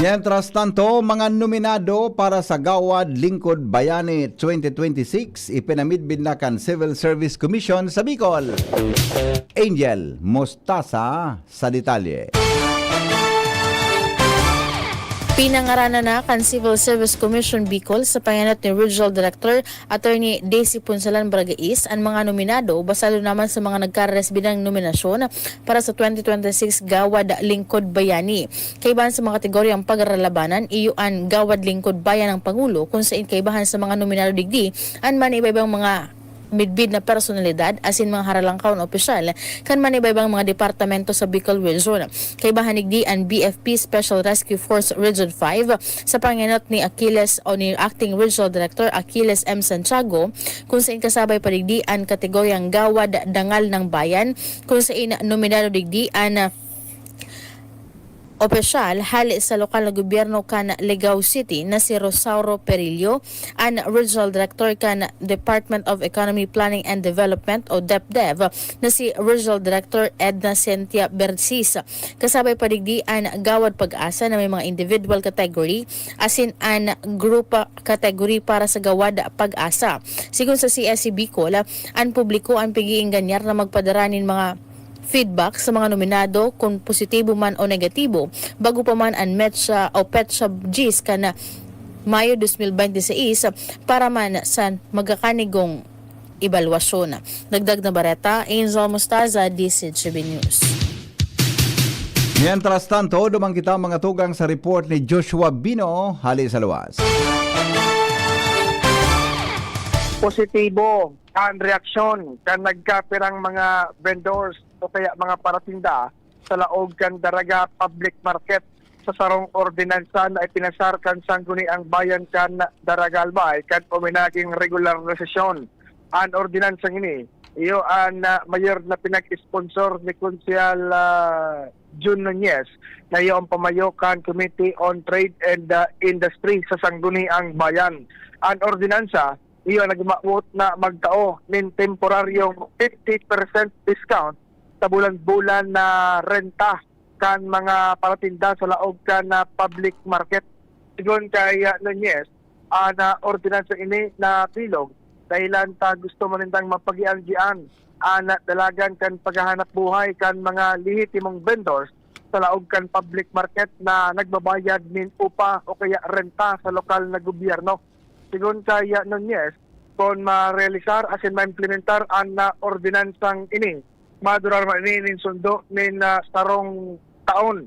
Mientras tanto, mga nominado para sa Gawad Lingkod Bayani 2026 ipinamidbid na kan Civil Service Commission sa Bicol. Angel Mostasa sa detalye. Pinangaranan na kan Civil Service Commission Bicol sa panganat ni Regional Director Attorney Daisy Punsalan Bragais ang mga nominado basado naman sa mga nagkaresbi ng nominasyon para sa 2026 Gawad Lingkod Bayani. Kaibahan sa mga kategoryang pagralabanan, iyuan Gawad Lingkod Bayan ng Pangulo kung saan kaibahan sa mga nominado digdi ang manibaybang mga midbid na personalidad asin mga haralangkaon opisyal kan manibaybang mga departamento sa Bicol Region. Kay bahanig di ang BFP Special Rescue Force Region 5 sa panginot ni Achilles o ni Acting Regional Director Achilles M. Santiago kung saan kasabay padigdi ang kategoryang Gawad Dangal ng Bayan kung saan nominado digdi ang opisyal hali sa lokal na gobyerno kan Legao City na si Rosauro Perillo, ang Regional Director kan Department of Economy Planning and Development o DepDev na si Regional Director Edna Cynthia Bersis. Kasabay padigdi ang Gawad Pag-asa na may mga individual category asin ang group category para sa Gawad Pag-asa. Sigun sa CSC Bicol, ang publiko ang pigiinganyar na magpadaranin mga feedback sa mga nominado kung positibo man o negatibo bago pa man ang METSA o PETSA GIS kana Mayo 2026 para man sa magkakanigong ebalwasyon. Dagdag na bareta, Angel Mostaza, DCGB News. Mientras tanto, dumang kita mga tugang sa report ni Joshua Bino, hali sa luwas. Positibo ang reaksyon kan nagkapirang mga vendors o kaya mga paratinda sa laog kan Daraga Public Market sa sarong ordinansa na ipinasarkan sangguni ang bayan kan Daraga Albay kan uminaging regular na sesyon. Ang ordinansa ini, iyo ang mayor na pinag-sponsor ni Konsyal Jun Nunez na iyo ang pamayokan Committee on Trade and Industry sa sangguni ang bayan. Ang ordinansa, iyo nagmaot na magtao nin temporaryong 50% discount sa bulan-bulan na renta kan mga paratinda sa laog kan na public market. Sigon kay Nunez, na ordinansa ini na pilog dahilan ta gusto manindang mapagian-gian na dalagan kan paghahanap buhay kan mga lehitimong vendors sa laog kan public market na nagbabayad nin upa o kaya renta sa lokal na gobyerno. Sigon kay Nunez, kung ma-realisar asin ma-implementar ang ordinansang ini, madurar man ini sundo nin sarong taon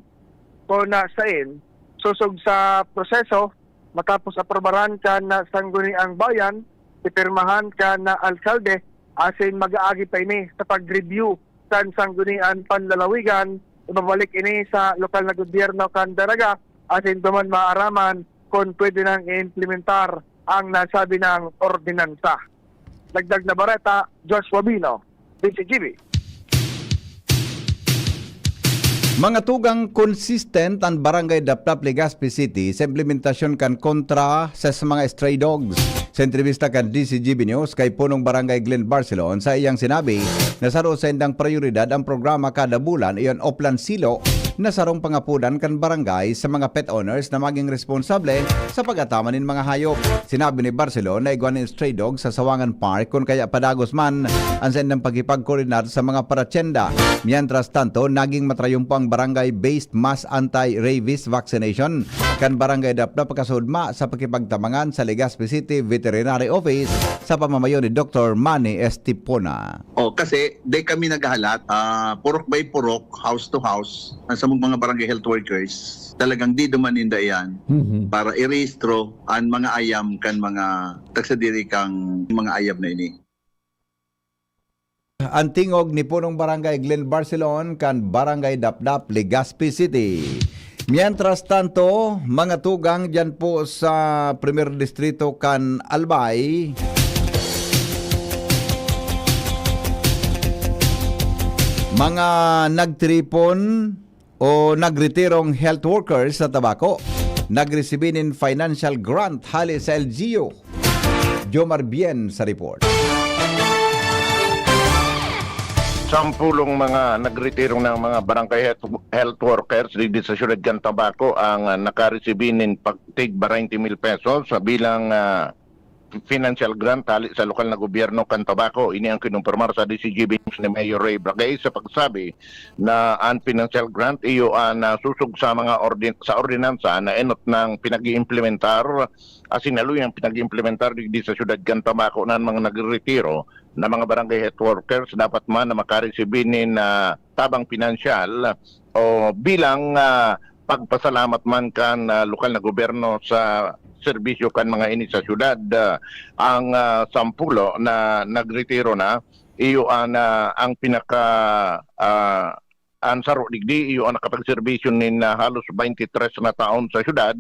kung sain susog sa proseso matapos aprobaran ka na sangguniang bayan, ipirmahan ka na alkalde, asin mag-aagi pa ini sa pag-review sa sanggunian panlalawigan, ibabalik ini sa lokal na gobyerno kan Daraga, asin duman maaraman kung pwede nang i-implementar ang nasabi ng ordinansa. Dagdag na bareta, Joshua Bino, DCGB. Mga tugang consistent ang Barangay Daplap, Legazpi City sa implementasyon kan kontra sa mga stray dogs. Sa entrevista kan DCGB News kay punong Barangay Glen Barcelon, sa iyang sinabi na saro sa indang prioridad ang programa kada bulan iyon Oplan Silo na sarong pangapunan kan barangay sa mga pet owners na maging responsable sa pag-ataman ng mga hayop. Sinabi ni Barcelon na iguanin stray dogs sa Sawangan Park kung kaya padagos man ang sendang pagkipag-koordinar sa mga paratyenda. Mientras tanto, naging matrayumpo ang barangay-based mass anti-rabies vaccination kan Barangay Daplap pagkasudma sa pagkipagtamangan sa Legazpi City Veterinary Office sa pamamayo ni Dr. Manny Estipona. Kasi di kami naghahalat, purok by purok, house to house, sa mga barangay health workers, talagang di dumaninda yan para i-rehistro ang mga ayam kan mga tagsadiri kang mga ayam na ini. Ang tingog ni punong Barangay Glen Barcelon kan Barangay Daplap, Legazpi City. Mientras tanto, mga tugang dyan po sa Primer Distrito kan Albay, mga nagtripon o nagretirong health workers sa tabako, nagresibinin financial grant hali sa LGU. Jomar Bien sa report. Sampulong mga nagretirong ng mga barangay health workers dito sa Siyudad kan Tabaco ang nakaresibinin pagtig 20,000 pesos sa bilang financial grant tali sa lokal na gobyerno kan Tabaco. Ini ang kinumpirmar sa DCGB ni Mayor Ray Bragay sa pagsabi na ang financial grant iyo ang susug sa mga sa ordinansa na enot ng pinag-iimplementar asinaluyang pinag-iimplementar di sa Siyudad kan Tabaco na mga nagretiro na mga barangay health workers dapat man na makaresibinin tabang pinansyal o bilang pagpasalamat man kan lokal na gobyerno sa serbisyo kan mga ini sa syudad. Ang sampulo na nagretiro na iyo ang pinaka ansaro digdi iyo ang nakapagserbisyo nin halos 23 na taon sa syudad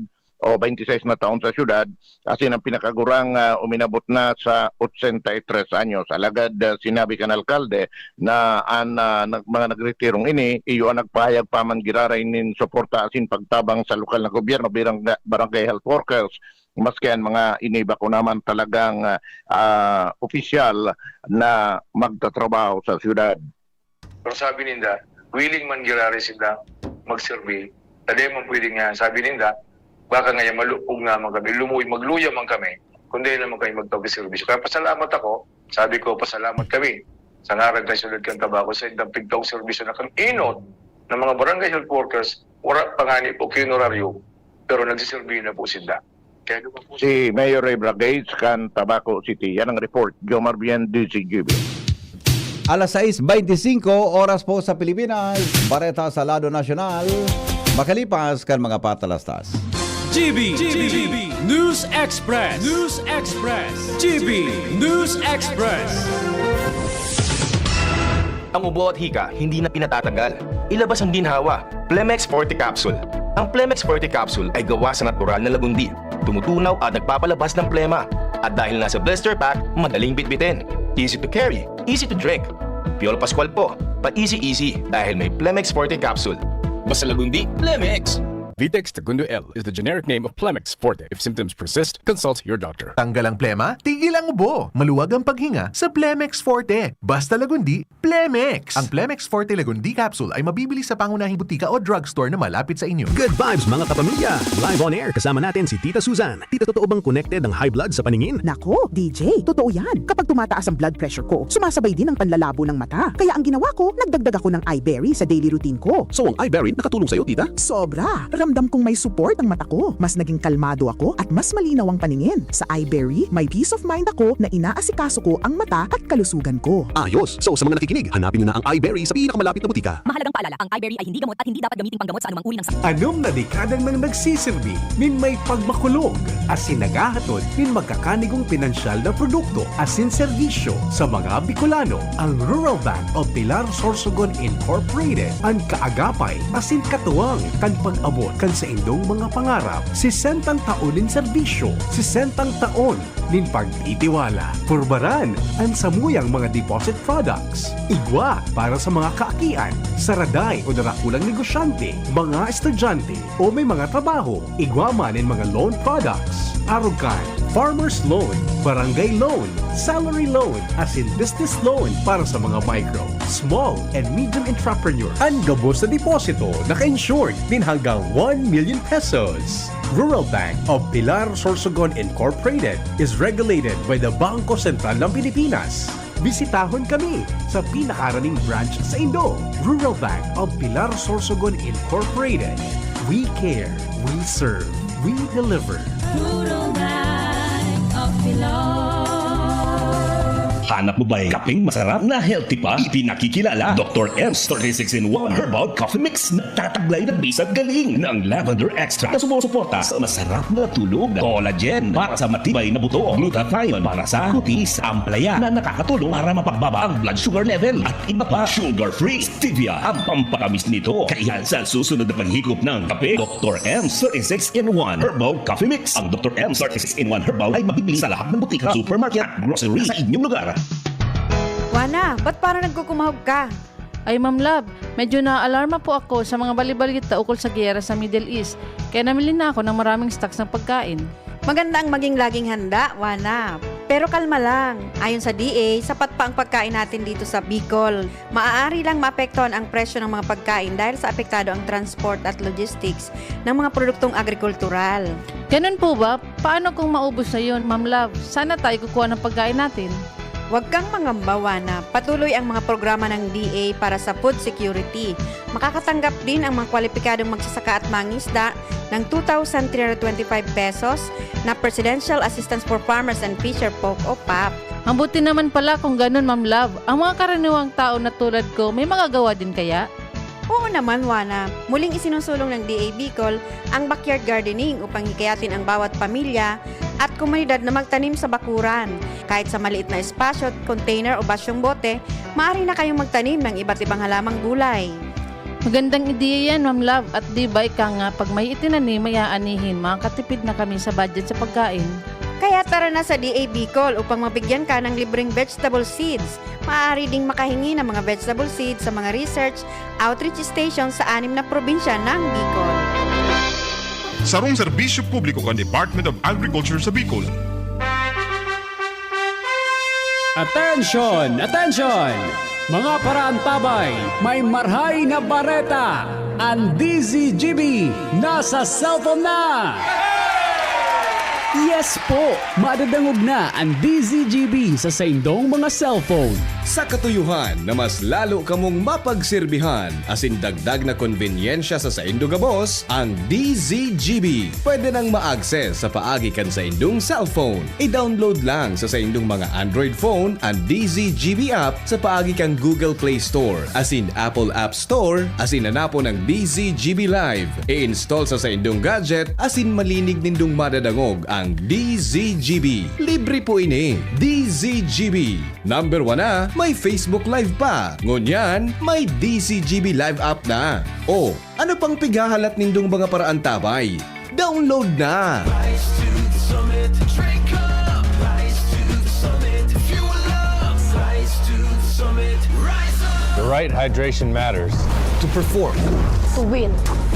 o 26 na taon sa syudad, kasi ang pinakagurang uminabot na sa 83 anyos. Alagad sinabi kan alkalde na ang mga nagretirong ini iyo ang nagpahayag pa man giraray nin suporta asin pagtabang sa lokal na gobyerno birang barangay health workers, maski ang mga iniba ko naman talagang opisyal na magtatrabaho sa syudad. Pero sabi ninda, willing man giraray sila mag-survey. Tadi man pwede nga, sabi ninda, baka ngayon malupog naman kami, magluya man kami, kundi naman kayo magtawag-servisyo. Kaya pasalamat ako, sabi ko, pasalamat kami sa ngarag na Siyudad kan Tabaco sa indang pigtawag-servisyo na kang inot ng mga barangay health workers, wala pangani po kinoraryo, pero nagsiservisyo na po sila. Kaya po si Mayor Ray Bragay kan Tabaco City. Yan ang report. Jomar Bien, DCGB. Alas 6:25 oras po sa Pilipinas. Bareta sa Lado Nasyonal. Makalipas kan mga patalastas. GB News Express. GB News Express. Ang ubo at hika hindi na pinatatanggal. Ilabas ang ginhawa. Plemex Forte Capsule. Ang Plemex Forte Capsule ay gawa sa natural na lagundi. Tumutunaw at nagpapalabas ng plema. At dahil nasa blister pack, madaling bitbitin. Easy to carry, easy to drink. Piolo Pascual po, pa-easy dahil may Plemex Forte Capsule. Basta lagundi, Plemex! Vitex Segundo L is the generic name of Plemex Forte. If symptoms persist, consult your doctor. Tanggal ang plema, tigil ang ubo. Maluwag ang paghinga sa Plemex Forte. Basta lagundi, Plemex. Ang Plemex Forte Lagundi Capsule ay mabibili sa pangunahing butika o drugstore na malapit sa inyo. Good vibes mga kapamilya! Live on air kasama natin si Tita Susan. Tita, totoo bang connected ang high blood sa paningin? Nako, DJ, totoo yan. Kapag tumataas ang blood pressure ko, sumasabay din ang panlalabo ng mata. Kaya ang ginawa ko, nagdagdag ako ng iBerry sa daily routine ko. So ang iBerry nakatulong sa'yo, Tita? Sobra! Ramdam kong may support ang mata ko. Mas naging kalmado ako at mas malinaw ang paningin. Sa iBerry, may peace of mind ako na inaasikaso ko ang mata at kalusugan ko. Ayos! So sa mga nakikinig, hanapin nyo na ang iBerry sa pinakamalapit na butika. Mahalagang paalala, ang iBerry ay hindi gamot at hindi dapat gamitin panggamot sa anumang uri ng sakit. Anom na dekadang nang nagsisilbi, min may pagmakulog, asin nagahatod, min magkakanigong pinansyal na produkto, asin serbisyo sa mga Bicolano. Ang Rural Bank of Pilar Sorsogon Incorporated, ang kaagapay, asin katuwang, kan pag-abot kan sa indong mga pangarap, 60 taon in serbisyo, 60 taon nin pagtitiwala. Purbaran ang samuyang mga deposit products. Igwa para sa mga kaakian, saraday o narakulang negosyante, mga estudyante o may mga trabaho. Igwa man in mga loan products. Arugan, farmer's loan, barangay loan, salary loan, as in business loan para sa mga micro, small and medium entrepreneur. Ang gabos na deposito naka-insured din hanggang 1 million pesos. Rural Bank of Pilar Sorsogon Incorporated is regulated by the Bangko Sentral ng Pilipinas. Bisitahon kami sa pinakaraning branch sa Indo. Rural Bank of Pilar Sorsogon Incorporated. We care, we serve, we deliver. Rural Bank of Pilar. Hanap mo ba yung kapeng masarap na healthy pa? Ipinakikilala Dr. M's 36-in-1 Herbal Coffee Mix na tataglay na bisag galing ng lavender extract na sumusuporta sa masarap na tulog, collagen para sa matibay na buto, glutathione para sa kutis, amplaya na nakakatulong para mapagbaba ang blood sugar level at iba pa. Sugar-free stevia ang pampakamis nito. Kaya sa susunod na paghigop ng kape, Dr. M's 36-in-1 Herbal Coffee Mix. Ang Dr. M's 36-in-1 Herbal ay mabibili sa lahat ng butika, supermarket at grocery sa inyong lugar. Wana, ba't parang nagkukumahog ka? Ay Ma'am Love, medyo na-alarma po ako sa mga balibalita ukol sa giyera sa Middle East. Kaya namili na ako ng maraming stocks ng pagkain. Maganda ang maging laging handa, Wana. Pero kalma lang. Ayon sa DA, sapat pa ang pagkain natin dito sa Bicol. Maaari lang maapektuhan ang presyo ng mga pagkain dahil sa apektado ang transport at logistics ng mga produktong agrikultural. Ganun po ba? Paano kung maubos na yun, Ma'am Love? Sana tayo kukuha ng pagkain natin. Huwag kang mangamba, Wana. Patuloy ang mga programa ng DA para sa food security. Makakatanggap din ang mga kwalipikadong magsasaka at mangisda ng 2,325 pesos na Presidential Assistance for Farmers and Fisher Folk o PAP. Ang buti naman pala kung ganun, Ma'am Love. Ang mga karaniwang tao na tulad ko, may magagawa din kaya? Oo naman, Wana. Muling isinusulong ng DA Bicol ang backyard gardening upang hikayatin ang bawat pamilya at komunidad na magtanim sa bakuran. Kahit sa maliit na espasyo, container o basyong bote, maaari na kayong magtanim ng iba't ibang halamang gulay. Magandang ideya yan, Ma'am Love. At di ba ika nga, pag may itinanim, may aanihin, makakatipid na kami sa budget sa pagkain. Kaya tara na sa DA Bicol upang mabigyan ka ng libreng vegetable seeds. Maaari ding makahingi ng mga vegetable seeds sa mga research outreach stations sa 6 na probinsya ng Bicol. Sarong serbisyo publiko kan Department of Agriculture sa Bicol. Attention! Attention! Mga paraantabay, may marhay na bareta. Ang DZGB nasa cellphone na! Yes po! Madadangog na ang DZGB sa saindong mga cellphone. Sa katuyuhan na mas lalo kamong mapagsilbihan asin dagdag na konbinyensya sa saindo gabos, ang DZGB pwede nang ma-access sa paagi kan sa indong cellphone. I-download lang sa saindong mga Android phone ang DZGB app sa paagi kan Google Play Store asin Apple App Store asin nanapo ng DZGB Live. I-install sa saindong gadget asin malinig nindong madadangog ang DZGB. Libre po ini. DZGB. Number 1 na, may Facebook Live pa. Ngunyan, may DZGB Live app na. O, ano pang pigahalat nindong mga paraan tabay? Download na! Rise to the summit, drink up. Rise to the summit, fuel up. Rise to the summit, rise up. The right hydration matters. To perform. To win.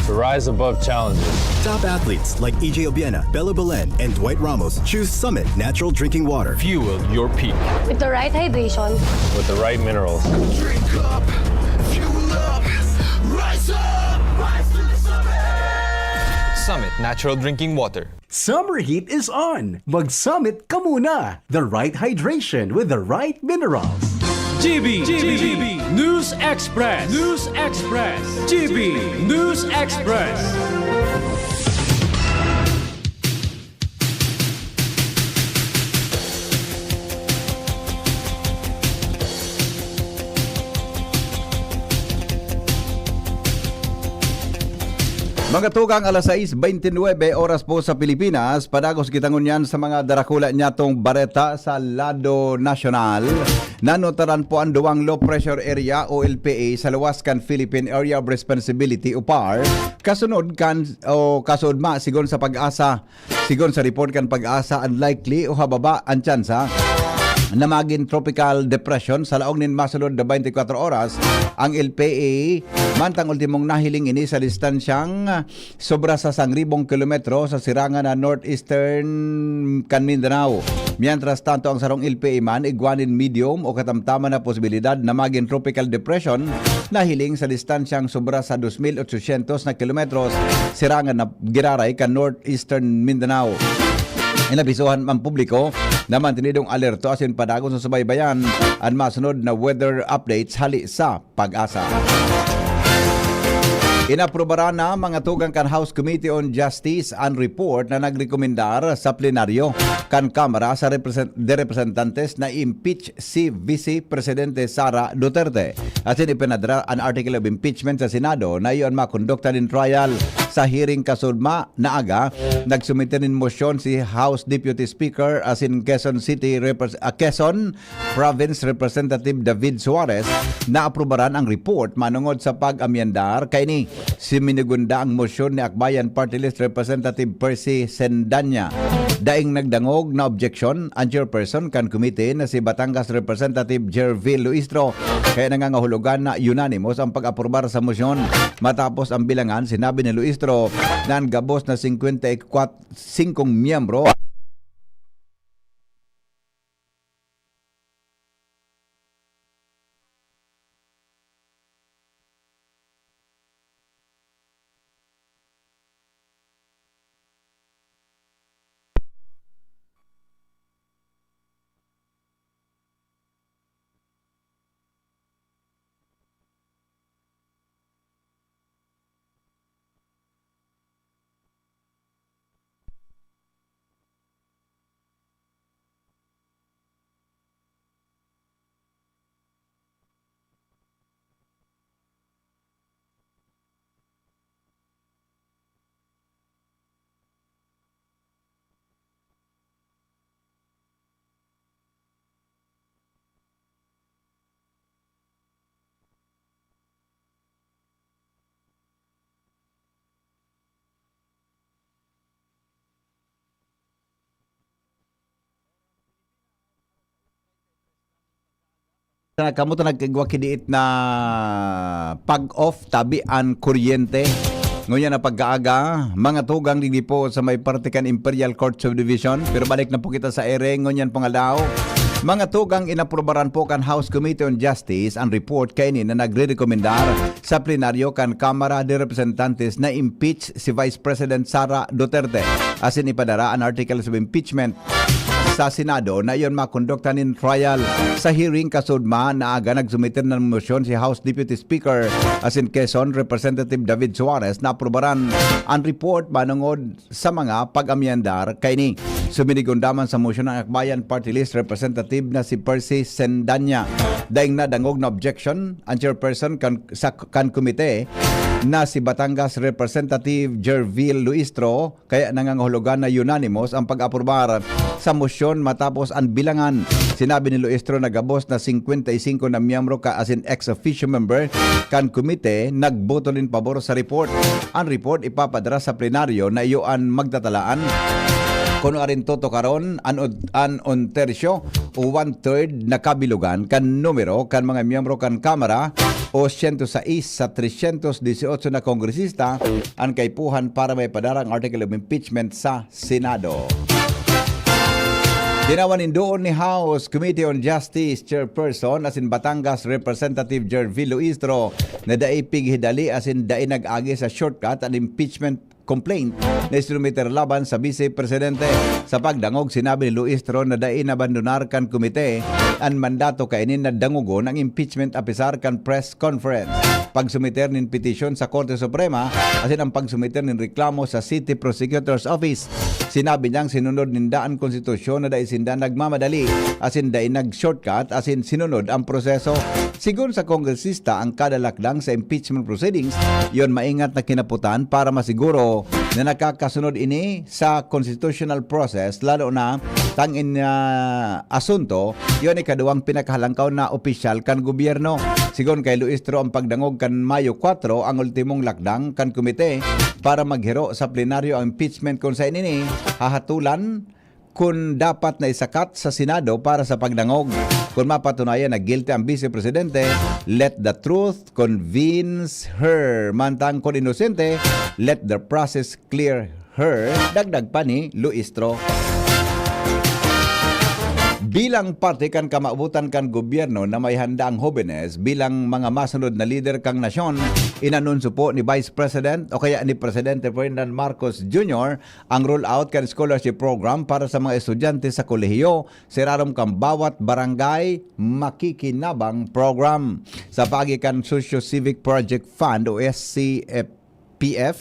To rise above challenges. Top athletes like EJ Obiena, Bella Belen, and Dwight Ramos choose Summit Natural Drinking Water. Fuel your peak. With the right hydration. With the right minerals. Drink up, fuel up, rise up, rise to the summit. Summit Natural Drinking Water. Summer heat is on. Mag-Summit ka muna. The right hydration with the right minerals. GB News Express. GB News Express. Mga tugang alas 6:29 oras po sa Pilipinas, padagos kitangon yan sa mga darakula niya tong bareta sa lado nasyonal. Nanotaran po ang duwang low pressure area o LPA sa Luwaskan Philippine Area of Responsibility o PAR. Kasunod kan o kasudma sigon sa pag-asa, sigon sa report kan pag-asa, unlikely o hababa ang tsansa na maging tropical depression sa laong nin masulod na 24 oras ang LPA mantang ultimong nahiling ini sa distansyang sobra sa 1,000 kilometro sa sirangan na northeastern kan Mindanao. Mientras tanto ang sarong LPA man igwanin medium o katamtaman na posibilidad na maging tropical depression nahiling sa distansyang sobra sa 2,800 na kilometros sirangan na giraray kan northeastern Mindanao. Inabisuhan ang publiko na mantinidong alerto asin padagon sa subaybayan ang masunod na weather updates hali sa pag-asa. Inaprobara na mga tugang kan House Committee on Justice ang report na nagrekomendar sa plenaryo kan Kamara sa representantes na impeach si Vice Presidente Sara Duterte. Asin ipinadra ang article of impeachment sa Senado na iyon makondukta din trial. Sa hearing kasudma na aga, nagsumite nin motion si House Deputy Speaker asin Quezon Province Representative David Suarez na aprobaran ang report manungod sa pag-amyendar kay ni si minigunda ang motion ni Akbayan Party List Representative Percy Sendanya. Daing nagdangog na objection ang chairperson kan committee na si Batangas Representative Jervil Luistro kaya nangangahulugan na unanimous ang pag-aprobar sa motion. Matapos ang bilangan, sinabi ni Luistro na ang gabos na 54 miyembro kamuto nagkagwakidiit na pag-off tabi ang kuryente. Ngunyan na pagkaaga, mga tugang digdi po sa may partikan Imperial Court Subdivision. Pero balik na po kita sa ere, ngunyan pangalaw. Mga tugang inaprobaran po kan House Committee on Justice ang report kay ni na nagre-rekomendar sa plenaryo kan Kamara de Representantes na impeach si Vice President Sara Duterte. Asin ipadara ang articles of impeachment sa Senado na iyon makondukta nin trial. Sa hearing kasudma na aga nagsumite ng motion si House Deputy Speaker asin Quezon Representative David Suarez na aprobaran ang report manungod sa mga pag-amyandar kay ni. Suminigundaman sa motion ng Akbayan Party List Representative na si Percy Sendanya. Daing na dangog na objection ang chairperson kan komite na si Batangas Representative Jervil Luistro kaya nangangahulugan na unanimous ang pag-aprobar sa motion matapos ang bilangan. Sinabi ni Luistro na gabos na 55 na miyembro ka as in ex-officio member kan komite nagboto din pabor sa report. Ang report ipapadara sa plenaryo na iyoan magtatalaan kuno arin toto karon an tersyo o 1/3 na kabilugan kan numero kan mga miyembro kan Kamara o 106 sa 318 na kongresista ang kaipuhan para may padarang article of impeachment sa Senado. Dinawanin doon ni House Committee on Justice Chairperson asin Batangas Representative Jervil Luistro na daipig hidali asin dai nag-agi sa shortcut ang impeachment complaint na instrumenter laban sa Vice Presidente. Sa pagdangog, sinabi ni Luistro na dai nabandonar kan komite ang mandato kainin na dangugon ang impeachment apisar kan press conference. Pagsumiter nin petisyon sa Korte Suprema asin ang pagsumiter nin reklamo sa City Prosecutor's Office. Sinabi niyang sinunod nindaan konstitusyon na daisinda nagmamadali asin dai nag-shortcut asin sinunod ang proseso. Sigun sa kongresista ang kada lakdang sa impeachment proceedings, yon maingat na kinaputan para masiguro na nakakasunod ini sa constitutional process lalo na tangin asunto yon ay kaduwang pinakahalangkaw na opisyal kan gobyerno. Sigon kay Luistro ang pagdangog kan Mayo 4 ang ultimong lakdang kan komite para maghiro sa plenaryo ang impeachment kung sa ini hahatulan kung dapat na isakat sa Senado para sa pagdangog. Kung mapatunayan na guilty ang Vice Presidente, let the truth convince her. Mantang kung inosente, let the process clear her. Dagdag pa ni Luistro. Bilang parte kan kamaubutan kan gobyerno na may handaang hobenes bilang mga masunod na leader kang nasyon, inanunso po ni Vice President o kaya ni Presidente Ferdinand Marcos Jr. ang roll-out kan scholarship program para sa mga estudyante sa kolehiyo. Sirarom kang bawat barangay makikinabang program. Sa pagikan Socio-Civic Project Fund o SCPF,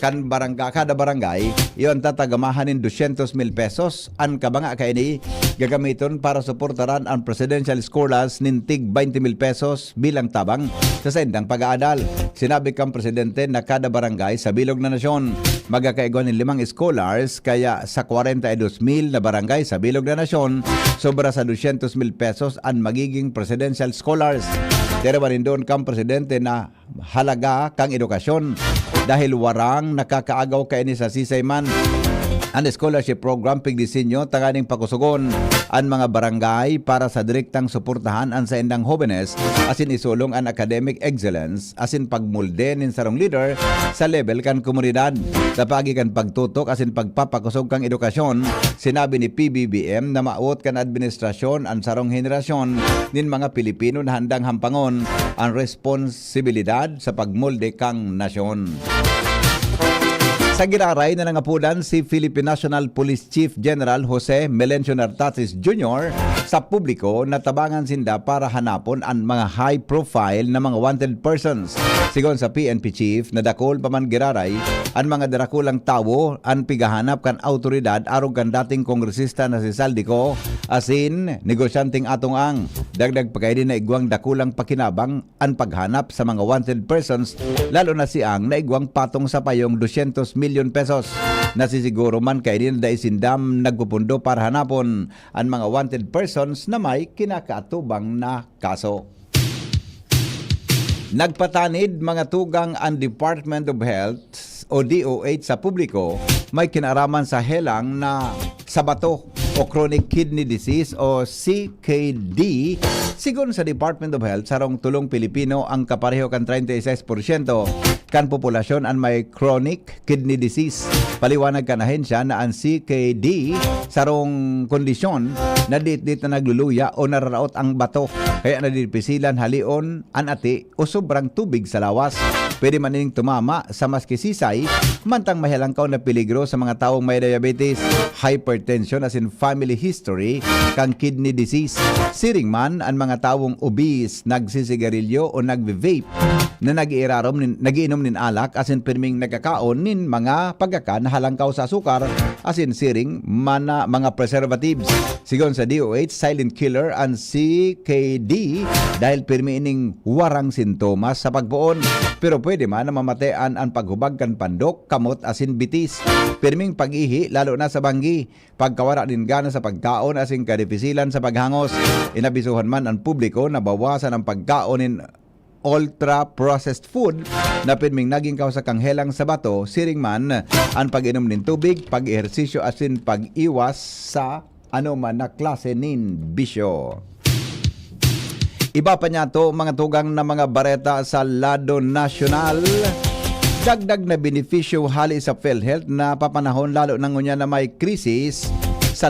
kan kada barangay, iyon tatagamahanin 200,000 pesos. Ang kabanga kay ni gagamiton para suportaran ang presidential scholars nintig 20,000 pesos bilang tabang sa sendang pag-aadal. Sinabi kang presidente na kada barangay sa bilog na nasyon magkakaigwan ng 5 scholars, kaya sa 42,000 na barangay sa bilog na nasyon, sobra sa 200,000 pesos ang magiging presidential scholars. Tirawanin doon kang presidente na halaga kang edukasyon dahil warang nakakaagaw kaini sa sisayman. Ang scholarship program pigdisenyo tanganing pakusugon ang mga barangay para sa direktang suportahan ang sa indang hobenes asin isulong ang academic excellence asin pagmulde nin sarong leader sa level kan komunidad. Sa pagikan pagtutok asin pagpapakusog kang edukasyon, sinabi ni PBBM na maawot kan administrasyon ang sarong henerasyon nin mga Pilipino na handang hampangon ang responsibilidad sa pagmulde kang nasyon. Sa giraray na nangapudan si Philippine National Police Chief General Jose Melencio Nartatis Jr. sa publiko na tabangan sinda para hanapon ang mga high-profile na mga wanted persons. Sigon sa PNP Chief, nadakol pa man giraray ang mga darakulang tawo ang pigahanap kan autoridad arog kan dating kongresista na si Saldico asin negosyanteng atong ang. Dagdag pa kay din na igwang dakulang pakinabang ang paghanap sa mga wanted persons, lalo na si ang na igwang patong sa payong 200 million pesos. Nasisiguro man kay din na isindam nagpupundo para hanapon ang mga wanted persons na may kinakaatubang na kaso. Nagpatanid mga tugang ang Department of Health o DOH sa publiko may kinaraman sa helang na sa bato o chronic kidney disease o CKD. Sigon sa Department of Health, sarong tulong Pilipino ang kapareho kan 36% kan populasyon ang may chronic kidney disease. Paliwanag kan ahensya na ang CKD sarong kondisyon na dit na nagluluya o nararaot ang bato, kaya nadipisilan halion an ati o sobrang tubig sa lawas. Pwede man ning tumama sa maskisisay, mantang mahalangkaw na peligro sa mga taong may diabetes, hypertension as in family history kang kidney disease. Siring man ang mga taong obese, nagsisigarilyo o nagve-vape na nagiinom nin alak as in pirming nagkakaon nin mga pagkakan na halangkaw sa asukar as in siring mga preservatives. Sigon sa DOH, silent killer ang CKD dahil pirmi ining warang sintomas sa pagpuon. Pero pwede man na mamatean ang paghubag kan pandok, kamot asin bitis. Pirming pag-ihi lalo na sa banggi. Pagkawara din gana sa pagkaon asin kadipisilan sa paghangos. Inabisuhan man ang publiko na bawasan ang pagkaon in ultra-processed food na pirming naging kausa kang helang sa bato, siring man ang pag-inom nin tubig, pag-ehersisyo asin pag-iwas sa anuman na klase nin bisyo. Iba pa niya to mga tugang na mga bareta sa lado nasyonal. Dagdag na benepisyo hali sa PhilHealth na papanahon lalo nang ngunya na may krisis sa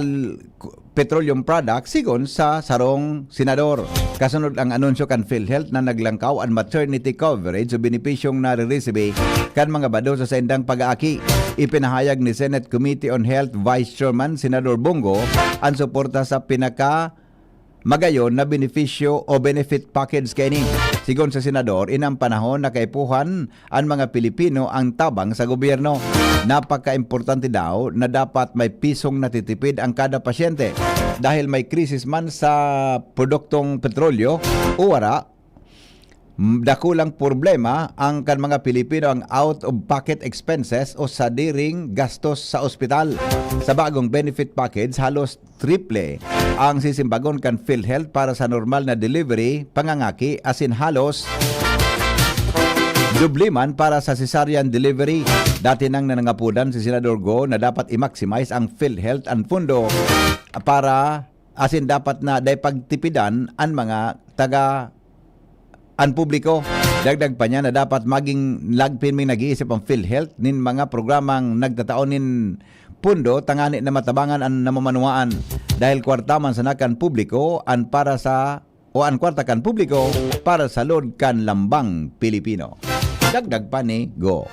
petroleum products sigon sa sarong senador. Kasunod ang anunsyo kan PhilHealth na naglangkaw ang maternity coverage o benepisyong nare-recibe kan mga bado sa sendang pag-aaki. Ipinahayag ni Senate Committee on Health Vice Chairman Senador Bongo ang suporta sa magayon na benepisyo o benefit package kini. Sigon sa senador, inang panahon na kaipuhan ang mga Pilipino ang tabang sa gobyerno. Napaka-importante daw na dapat may pisong natitipid ang kada pasyente dahil may krisis man sa produktong petrolyo o wara. Dakulang problema ang kan mga Pilipino ang out-of-pocket expenses o sadiring gastos sa ospital. Sa bagong benefit package, halos triple ang sisimbagon kan PhilHealth para sa normal na delivery, pangangaki, asin halos dubliman para sa cesarean delivery. Dati nang nanangapudan si Senador Go na dapat i-maximize ang PhilHealth ang pundo para asin dapat na day pagtipidan ang mga ang publiko. Dagdag pa niya na dapat maging lagpin may nag-iisip ang PhilHealth nin mga programang nagtataon nin pundo tangani na matabangan ang namamanuaan dahil kwarta man sa nakan publiko ang para sa o ang kwarta kan publiko para sa lod kan lambang Pilipino. Dagdag pa ni Go.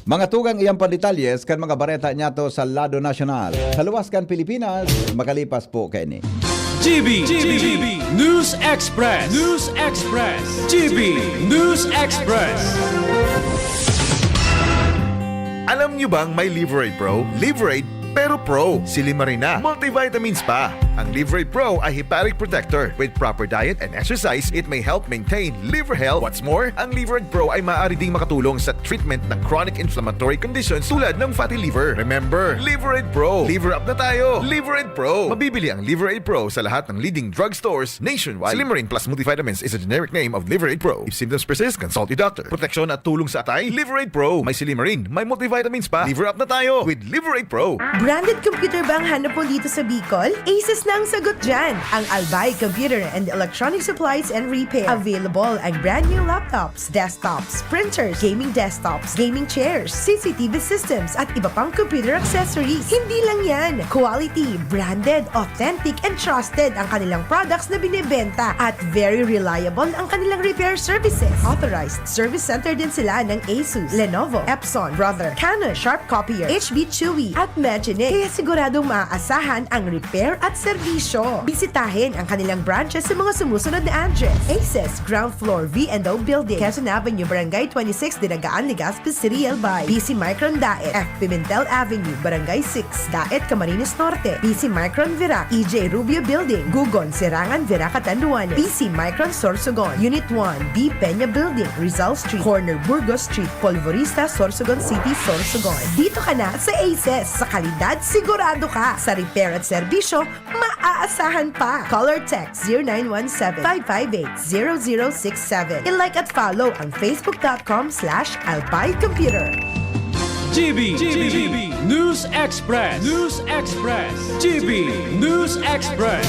Mga tugang iyang pandetalles kan mga bareta niya to sa lado nasyonal. Sa luwas kan Pilipinas, makalipas po kay ni. GB News Express. GB News Express. Alam nyo bang may Liverade Pro? Liverade pero Pro. Silimarin na. Multivitamins pa. Ang Liverade Pro ay hepatic protector. With proper diet and exercise, it may help maintain liver health. What's more, ang Liverade Pro ay maaari ding makatulong sa treatment ng chronic inflammatory conditions tulad ng fatty liver. Remember, Liverade Pro. Liver up na tayo. Liverade Pro. Mabibili ang Liverade Pro sa lahat ng leading drugstores nationwide. Silimarin plus multivitamins is a generic name of Liverade Pro. If symptoms persist, consult your doctor. Proteksyon at tulong sa atay, Liverade Pro. May Silimarin, may multivitamins pa. Liver up na tayo with Liverade Pro. Branded computer ba ang hanap mo dito sa Bicol? Asus na ang sagot dyan. Ang Albay Computer and Electronic Supplies and Repair. Available ang brand new laptops, desktops, printers, gaming desktops, gaming chairs, CCTV systems, at iba pang computer accessories. Hindi lang yan. Quality, branded, authentic, and trusted ang kanilang products na binibenta at very reliable ang kanilang repair services. Authorized service center din sila ng Asus, Lenovo, Epson, Brother, Canon, Sharp Copier, HB Chewy, at Magic. Kaya siguradong maaasahan ang repair at serbisyo. Bisitahin ang kanilang branches sa mga sumusunod na address. Aces, Ground Floor, V&O Building, Quezon Avenue, Barangay 26, Dinagaan, Legazpi City, Albay. BC Micron Daet, F. Pimentel Avenue, Barangay 6, Daet, Camarines Norte. BC Micron Virac, EJ Rubio Building, Gugon, Serangan, Virac, Catanduanes. BC Micron Sorsogon, Unit 1, B. Peña Building, Rizal Street, Corner Burgos Street, Polvorista, Sorsogon City, Sorsogon. Dito ka na sa Aces, sa kalidad sigurado ka. Sa repair at serbisyo, maaasahan pa. Call or text 0917-558-0067. I-like at follow ang facebook.com/alpaycomputer. GB News Express. GB News Express.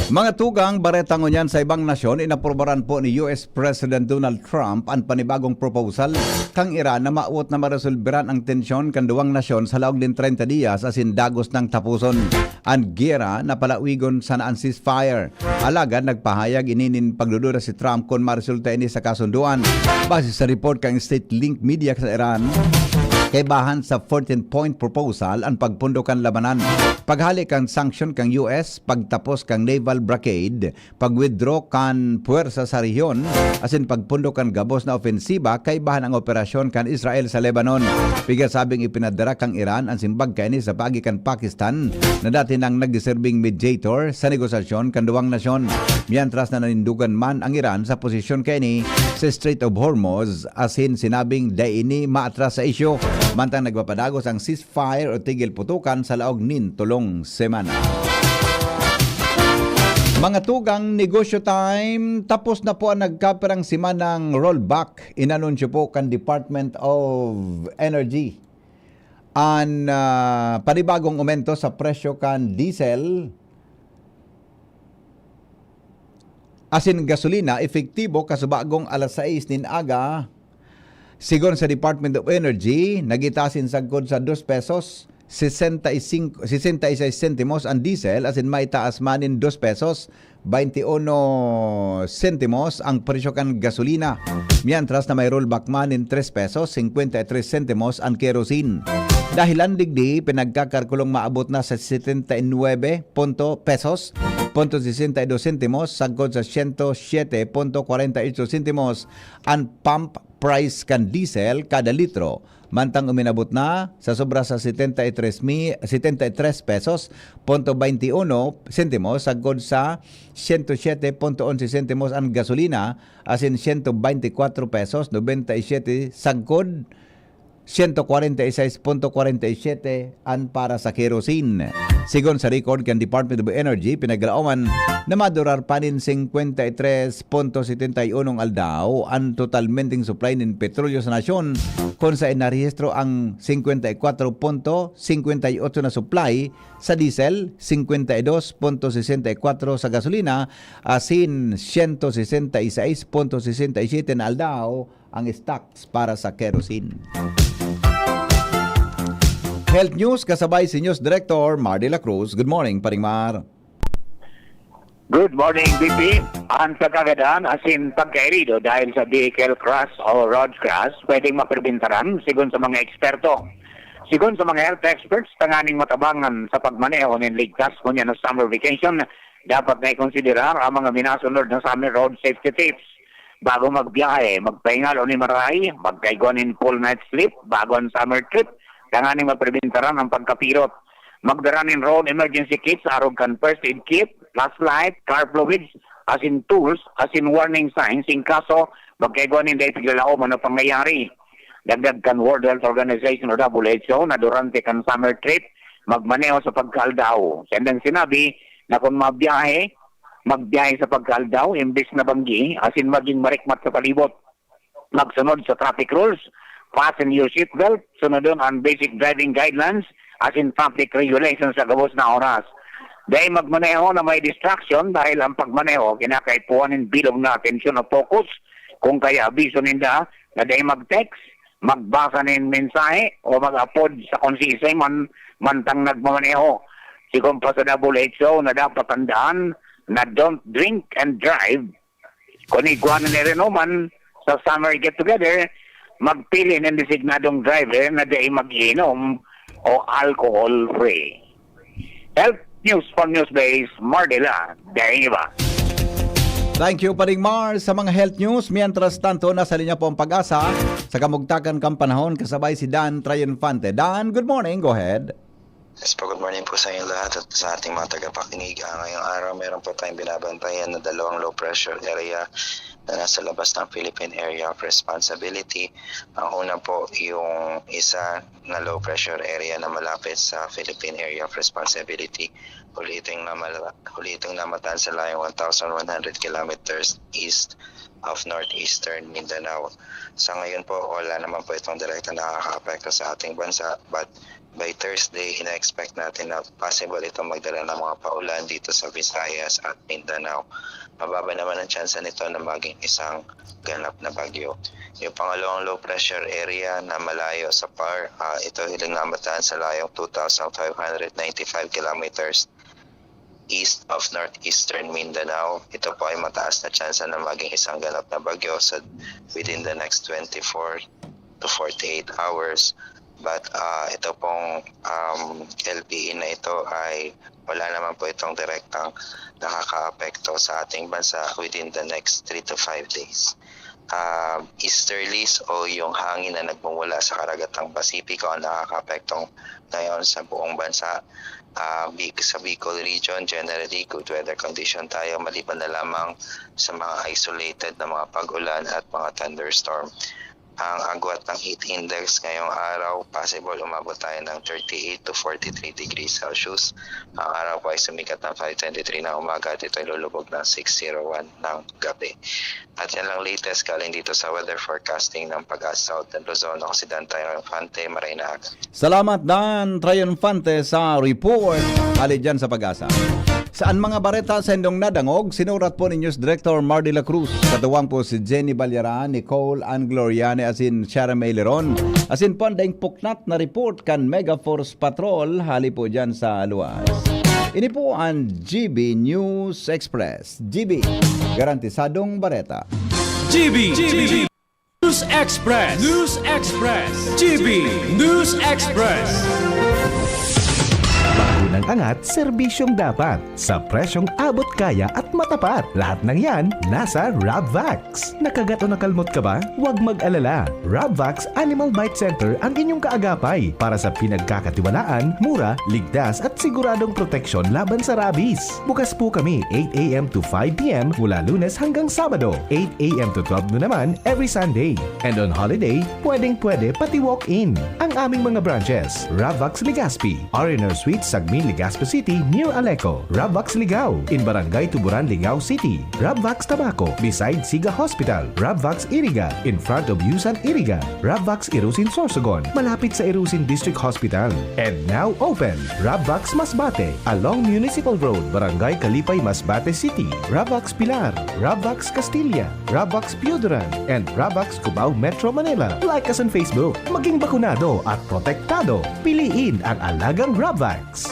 Mga tugang baretang ngunyan sa ibang nasyon, inaprobaran po ni US President Donald Trump ang panibagong proposal kang Iran na maawot na maresolberan ang tensyon kan duwang nasyon sa laog din 30 diyas asin dagos ng tapuson. Ang gera na palauigon sa naan ceasefire. Alagad nagpahayag ininin pagdudura si Trump kung maresulta ini sa kasunduan. Base sa report kang State Link Media sa Iran, kay bahan sa 14-point proposal ang pagpundo kan labanan. Paghalik kang sanction kang US, pagtapos kang naval blockade, pag-withdraw kan puwersa sa rehiyon, asin pagpundo kan gabos na ofensiba kay bahan ang operasyon kan Israel sa Lebanon. Pigasabing ipinadara kang Iran ang simbag kaini sa pagi kan Pakistan na dati nang nagdiserbing mediator sa negosasyon kan duwang nasyon. Mientras na nanindugan man ang Iran sa posisyon kaini sa Strait of Hormuz, asin sinabing daini maatras sa isyo. Mantang nagpapadagos ang ceasefire o tigil putukan sa laog nin tulong semana. Mga tugang negosyo time, tapos na po ang nagkaperang simanang rollback. Inanunsyo po kan Department of Energy ang panibagong aumento sa presyo kan diesel asin gasolina efektibo kasubagong alas 6 nin aga. Sigon sa Department of Energy, nagitasin sagkod sa 2 pesos 66 sentimos ang diesel asin may taas manin 2 pesos 21 sentimos ang presyo kan gasolina. Mientras na may rollback manin 3 pesos 53 sentimos ang kerosene. Dahilan digdi, pinagkakalkulong maabot na sa 79 pesos, 62 sentimos, sagkod sa 107.48 sentimos ang pump price kan diesel kada litro. Mantang uminabot na sa sobra sa 73 pesos, 21 sentimos, sagkod sa 107.11 sentimos ang gasolina, asin 124 pesos, 97 sagkod 146.47 ang para sa kerosene. Sigon sa record kan Department of Energy, pinaglaoman na madurar panin 53.71 aldaw ang totalmenteng supply ng petrolyo sa nasyon kung sa inarehistro ang 54.58 na supply sa diesel, 52.64 sa gasolina, asin 166.67 na aldaw ang stocks para sa kerosene. Health News kasabay si News Director Mar de la Cruz. Good morning, Paring Mar. Good morning, BP. Ang sa kagadan, asin pagkairido dahil sa vehicle crash o road crash, pwedeng maperbintaran sigon sa mga eksperto. Sigon sa mga health experts, tanganing matabangan sa pagmaneho ng ligtas kunya ng summer vacation, dapat na ikonsiderar ang mga minasunod ng summer road safety tips. Bago magbiyahe, magpahingal o ni maray, magkaigonin full night sleep bago ang summer trip, tanganing maperbintaran ang pagkapirot. Magdaranin road emergency kits, arog kan first aid kit, flashlight, car fluids, asin tools, asin warning signs, in kaso, magkaigonin dahil piglalaoman na pangyayari. Dagdag kan World Health Organization o WHO na durante kan summer trip, magmaneho sa pagkaaldaw. Sendang sinabi na kung magbiyahe sa pagkaaldaw, imbis na banggi, asin maging marikmat sa palibot. Magsunod sa traffic rules, fasten your seatbelt, sunodon ang basic driving guidelines, asin traffic regulations sa gabos na oras. Dahil magmaneho na may distraction dahil ang pagmaneho kinakaipuanin bilog na atensyon o focus, kung kaya abiso ninda na dahil mag-text, magbasa ng mensahe o mag-upload sa konsisay mantang nagmamaneho. Sigon pa sa WHO na dapat tandaan na don't drink and drive. Kung iguanan ni Renoman sa summer get-together, magpili ng designadong driver na dahil mag-inom o alcohol-free. Health News from Newsbase, Mardela, dahil iba. Thank you, Paring Mar, sa mga health news. Mientras tanto, nasa linya po ang Pag-asa sa kamugtakan kang panahon kasabay si Dan Triunfante. Dan, good morning. Go ahead. Yes po, good morning po sa inyo lahat at sa ating mga tagapakinig. Ngayong araw, meron po tayong binabantayan na dalawang low pressure area na nasa labas ng Philippine Area of Responsibility. Ang una po, yung isa na low pressure area na malapit sa Philippine Area of Responsibility. Uliting namataan sa layong 1,100 kilometers east of northeastern Mindanao. Sa ngayon po, wala naman po itong direkta nakaka-apekto sa ating bansa, but by Thursday, ina-expect natin na possible itong magdala ng mga paulan dito sa Visayas at Mindanao. Mababa naman ang tsansa nito na maging isang ganap na bagyo. Yung pangalawang low pressure area na malayo sa PAR, ito hiling namataan sa layong 2,595 kilometers east of northeastern Mindanao. Ito po ay mataas na tsansa na maging isang ganap na bagyo within the next 24 to 48 hours. But ito pong LPE na ito ay wala naman po itong direktang nakaka-apekto sa ating bansa within the next 3 to 5 days. Easterlies o yung hangin na nagmumula sa karagatang Pasipiko ang nakaka-apektong ngayon sa buong bansa. Sa Bicol region, generally good weather condition tayo maliban na lamang sa mga isolated na mga pag-ulan at mga thunderstorm. Ang agwat ng heat index ngayong araw, possible umabot tayo ng 38 to 43 degrees Celsius. Ang araw po ay sumikat ng 5:23 ng umaga at ito ay lulubog ng 6:01 ng gabi. At yan lang latest galing dito sa weather forecasting ng Pag-asa Southern Luzon. Ako si Dan Triunfante, maray na aga. Salamat, Dan Triunfante, sa report. Ali dyan sa Pag-asa. Saan mga bareta sa indong nadangog, sinurat po ni News Director Mar de la Cruz. Katuwang po si Jenny Balyaran, Nicole Ann Gloriane, asin Sharon May Leron. Asin po ang daing puknat na report kan Mega Force Patrol, hali po dyan sa luwas. Ini po ang GB News Express. GB, garantisadong bareta. GB News Express. News Express. GB News Express. Bakunang angat, serbisyong dapat. Sa presyong abot kaya at matapat. Lahat ng yan, nasa Rabvax. Nakagat o nakalmot ka ba? Huwag mag-alala. Rabvax Animal Bite Center ang inyong kaagapay para sa pinagkakatiwalaan, mura, ligtas at siguradong proteksyon laban sa rabies. Bukas po kami 8 a.m. to 5 p.m. mula Lunes hanggang Sabado. 8 a.m. to 12 noon naman every Sunday. And on holiday, pwedeng-pwede pati walk-in. Ang aming mga branches, Rabvax Legazpi, R&R Suite Sagmin, Legazpi City near Aleco. Rabvax Ligao in Barangay Tuburan, Ligao City. Rabvax Tabaco beside Siga Hospital. Rabvax Iriga in front of Yusan Iriga. Rabvax Irusin Sorsogon malapit sa Irusin District Hospital. And now open, Rabvax Masbate along Municipal Road, Barangay Kalipay, Masbate City. Rabvax Pilar, Rabvax Castilla, Rabvax Pioduran, and Rabvax Cubao Metro Manila. Like us on Facebook. Maging bakunado at protektado. Piliin ang alagang Rabvax.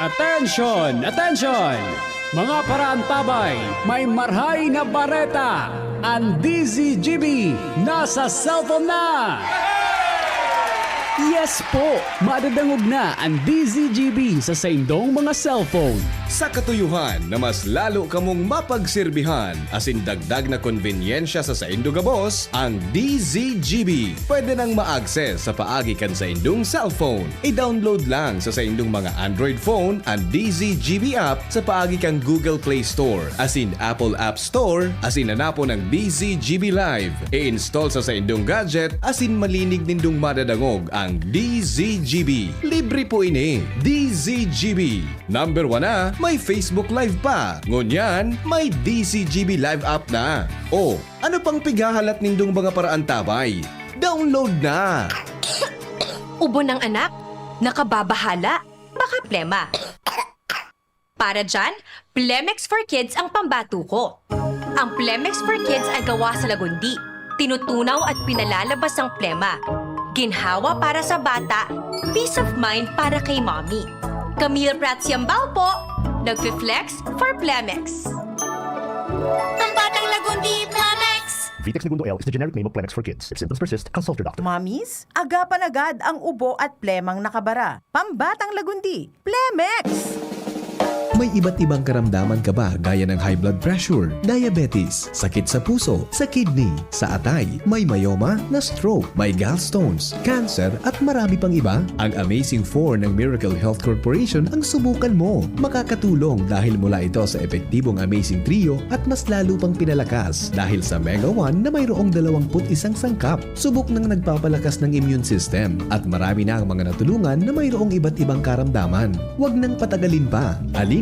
Attention! Attention! Mga parantabay, may marhay na bareta. Ang DZGB nasa cellphone na! Yes po! Madadangog na ang DZGB sa saindong mga cellphone. Sa katuyuhan na mas lalo kamong mapagsilbihan asin dagdag na konbinyensya sa saindo gabos, ang DZGB pwede nang ma-access sa paagi kan sa indong cellphone. I-download lang sa saindong mga Android phone ang DZGB app sa paagi kang Google Play Store asin Apple App Store asin hanapon ng DZGB Live. I-install sa saindong gadget asin malinig nindong madadangog ang DZGB. Libre po ini. DZGB. Number 1 na, may Facebook Live pa. Ngunyan, may DZGB Live app na. O, ano pang pigahalat nindong mga paraan tabay? Download na! Ubo ng anak, nakababahala, baka plema. Para dyan, Plemex for Kids ang pambato ko. Ang Plemex for Kids ay gawa sa lagundi. Tinutunaw at pinalalabas ang plema. Ginhawa para sa bata, peace of mind para kay mommy. Camille Prats Yambao po, nagfi-flex for Plemex. Pambatang lagundi, Plemex! Vitex Segundo L is the generic name of Plemex for kids. If symptoms persist, consult your doctor. Mamis, agapan agad ang ubo at plemang nakabara. Pambatang lagundi, Plemex! May iba't ibang karamdaman ka ba gaya ng high blood pressure, diabetes, sakit sa puso, sa kidney, sa atay, may myoma, na stroke, may gallstones, cancer at marami pang iba? Ang Amazing 4 ng Miracle Health Corporation ang subukan mo. Makakatulong dahil mula ito sa epektibong Amazing Trio at mas lalo pang pinalakas dahil sa Mega 1 na mayroong 21 sangkap. Subok ng nagpapalakas ng immune system at marami na ang mga natulungan na mayroong iba't ibang karamdaman. Huwag nang patagalin pa.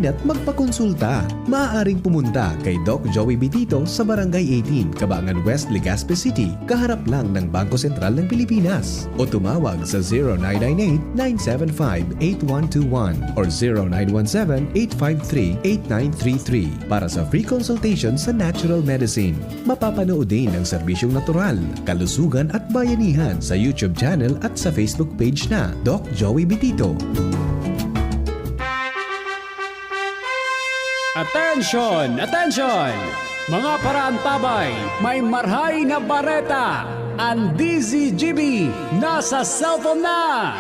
At magpakonsulta. Maaaring pumunta kay Doc Joey Bitito sa Barangay 18, Cabangan West, Legazpi City, kaharap lang ng Bangko Sentral ng Pilipinas. O tumawag sa 0998-975-8121 or 0917-853-8933 para sa free consultation sa natural medicine. Mapapanood din ang serbisyong natural, kalusugan at bayanihan sa YouTube channel at sa Facebook page na Doc Joey Bitito. Attention! Attention! Mga parantabay, may marhay na bareta. Ang DZGB nasa cellphone na!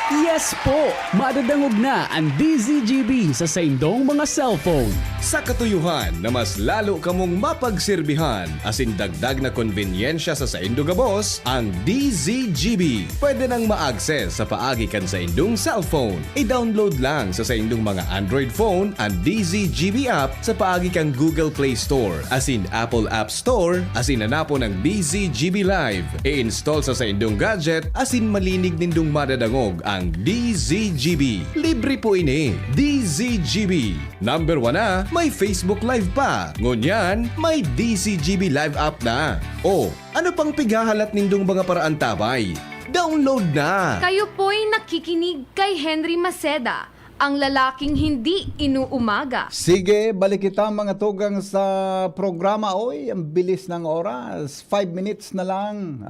Yes po! Madadangog na ang DZGB sa saindong mga cellphone. Sa katuyuhan na mas lalo kamong mapagsilbihan asin dagdag na konbinyensya sa saindo gabos, ang DZGB pwede nang ma-access sa paagi kan sa indong cellphone. I-download lang sa saindong mga Android phone ang DZGB app sa paagi kang Google Play Store asin Apple App Store asin hanapon ng DZGB Live. I-install sa saindong gadget asin malinig nindong madadangog ang DZGB. Libre po ini. DZGB. Number 1 na, may Facebook Live pa. Ngunyan, may DZGB Live app na. O, ano pang pigahalat nindong mga paraan tabay? Download na! Kayo po'y nakikinig kay Henry Maceda, ang lalaking hindi inuumaga. Sige, balik kita mga tugang sa programa. Oy, ang bilis ng oras. 5 minutes na lang.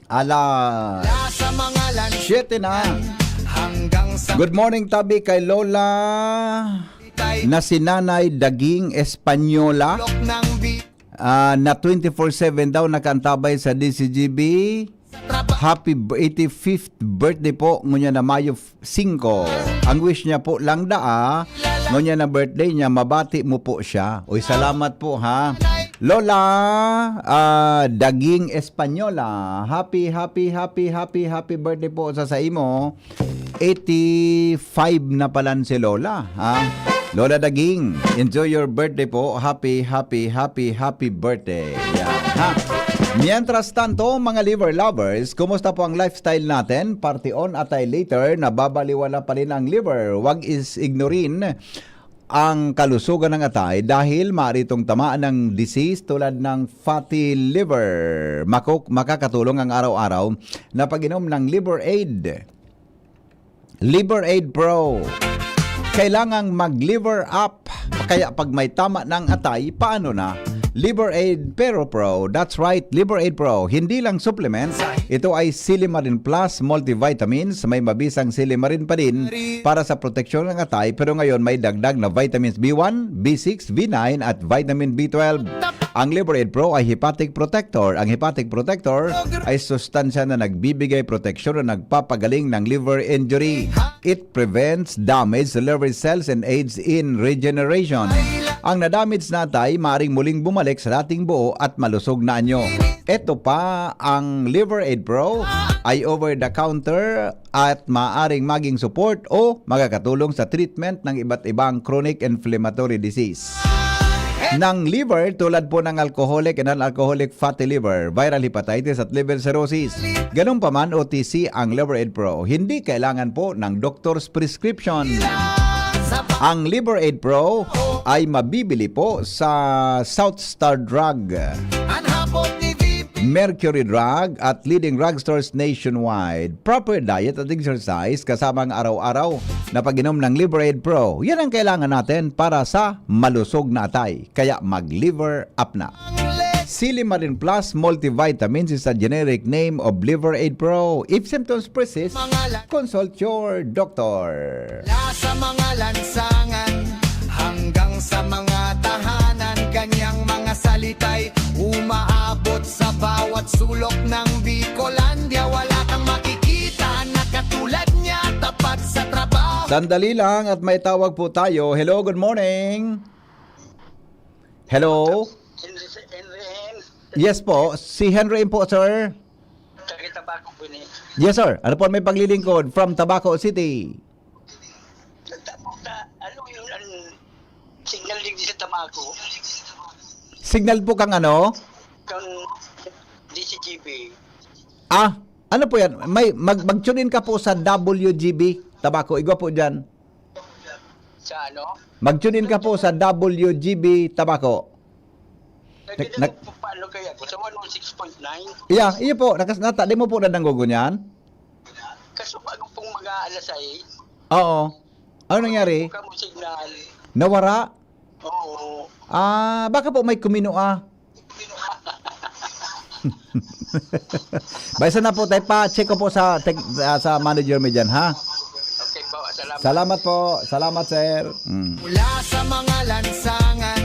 Alas 7 na. Good morning, tabi kay Lola na si Nanay Daging Espanyola na 24/7 daw nakantabay sa DCGB. Happy 85th birthday po ngunya na Mayo 5. Ang wish niya po lang ngunya na birthday niya, mabati mo po siya. Uy, salamat po ha. Lola Daging Espanyola, happy birthday po sa imo. 85 na palan si Lola ha. Lola Daging, enjoy your birthday po. Happy birthday. Yan, ha. Mientras tanto, mga liver lovers, kumusta po ang lifestyle natin? Party on atay later, nababaliwala pa rin ang liver. Huwag ignorin ang kalusugan ng atay dahil maaari itong tamaan ng disease tulad ng fatty liver. Makakatulong ang araw-araw na pag-inom ng Liver Aid. Liver Aid Pro. Kailangang mag-liver up. Kaya pag may tama ng atay, paano na? Liver Aid Pero Pro. That's right, Liver Aid Pro. Hindi lang supplement, ito ay Silimarin Plus multivitamins. May mabisang silimarin pa din para sa proteksyon ng atay, pero ngayon may dagdag na vitamins B1, B6, B9 at vitamin B12. Ang Liver Aid Pro ay hepatic protector. Ang hepatic protector ay sustansya na nagbibigay proteksyon na nagpapagaling ng liver injury. It prevents damage to liver cells and aids in regeneration. Ang nadamage na atay maaring muling bumalik sa dating buo at malusog na anyo. Ito pa, ang Liver Aid Pro ay over-the-counter at maaring maging support o magkakatulong sa treatment ng iba't ibang chronic inflammatory disease ng liver tulad po ng alcoholic and non-alcoholic fatty liver, viral hepatitis at liver cirrhosis. Ganun pa man, OTC ang Liver Aid Pro. Hindi kailangan po ng doctor's prescription. Ang Liver Aid Pro ay mabibili po sa South Star Drug, Mercury Drug at leading drugstores nationwide. Proper diet at exercise kasama ang araw-araw na pag-inom ng Liver Aid Pro. Yan ang kailangan natin para sa malusog na atay. Kaya mag-liver up na. Silimarin Plus multivitamins is a generic name of Liver Aid Pro. If symptoms persist, consult your doctor. Sa mga lansangan hanggang sa mga tahanan, kanyang mga salitay umaabot sa bawat sulok ng Bicolandia. Wala kang makikita na katulad niya, tapat sa trabaho. Sandali lang at may tawag po tayo. Hello, good morning. Hello. Yes po, si Henry po, sir. Yes, sir. Ano po may paglilingkod from Tabaco City? Ano yung signal din sa Tabaco? Signal po kang ano? Kang DCGB. Ano po yan? Mag-tune in ka po sa WGB Tabaco. Igwa po dyan. Sa ano? Mag-tune in ka po sa WGB Tabaco. Paano kaya ko? Sa 106.9? Yeah, iyo po. Di mo po na nanggugunyan? Kaso bago pong mag-aalas ay? Oo. Ano nangyari? Kamo signal. Nawara? Oo. Baka po may kuminua. Baysa na po tayo pa-check ko po sa manager mo dyan, ha? Okay po, salamat. Salamat po. Salamat, sir. Mula sa mga lansangan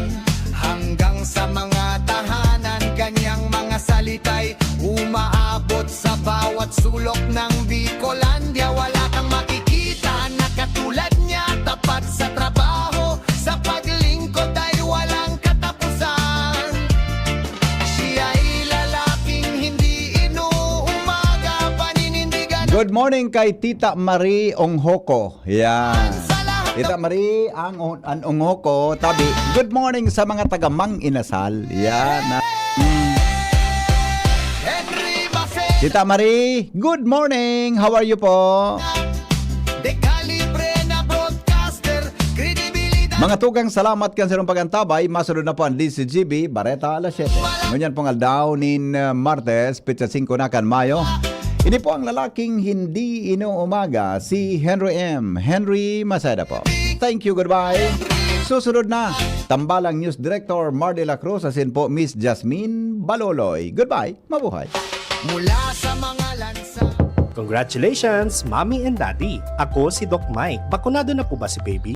hanggang sa mga tahanan, kanyang mga salitay umaabot sa bawat sulok ng Bicolandia. Wala kang makikita na katulad niya, tapat sa trabaho, sa paglingkod ay walang katapusan. Siya ay lalaking hindi inuumaga, paninindigan. Good morning kay Tita Marie Onghoko. Yan. Tita Marie ang Onghoko, tabi. Good morning sa mga taga-Mang Inasal. Yan. Tita Marie, good morning. How are you po? Mga tugang salamat kan sa pagantabay. Masunod na po ang DCGB, Bareta, alas 7. Ngunyan pong aldaw nin Martes, Pizza 5 na kan Mayo. Ini po ang lalaking hindi inuumaga, si Henry M. Henry Maseda po. Thank you, goodbye. Susunod na, Tambalang News Director Mar de la Cruz, asin po Miss Jasmine Baloloy. Goodbye, mabuhay. Mula sa mga lansa. Congratulations, Mommy and Daddy! Ako si Doc Mike. Bakunado na po ba si baby?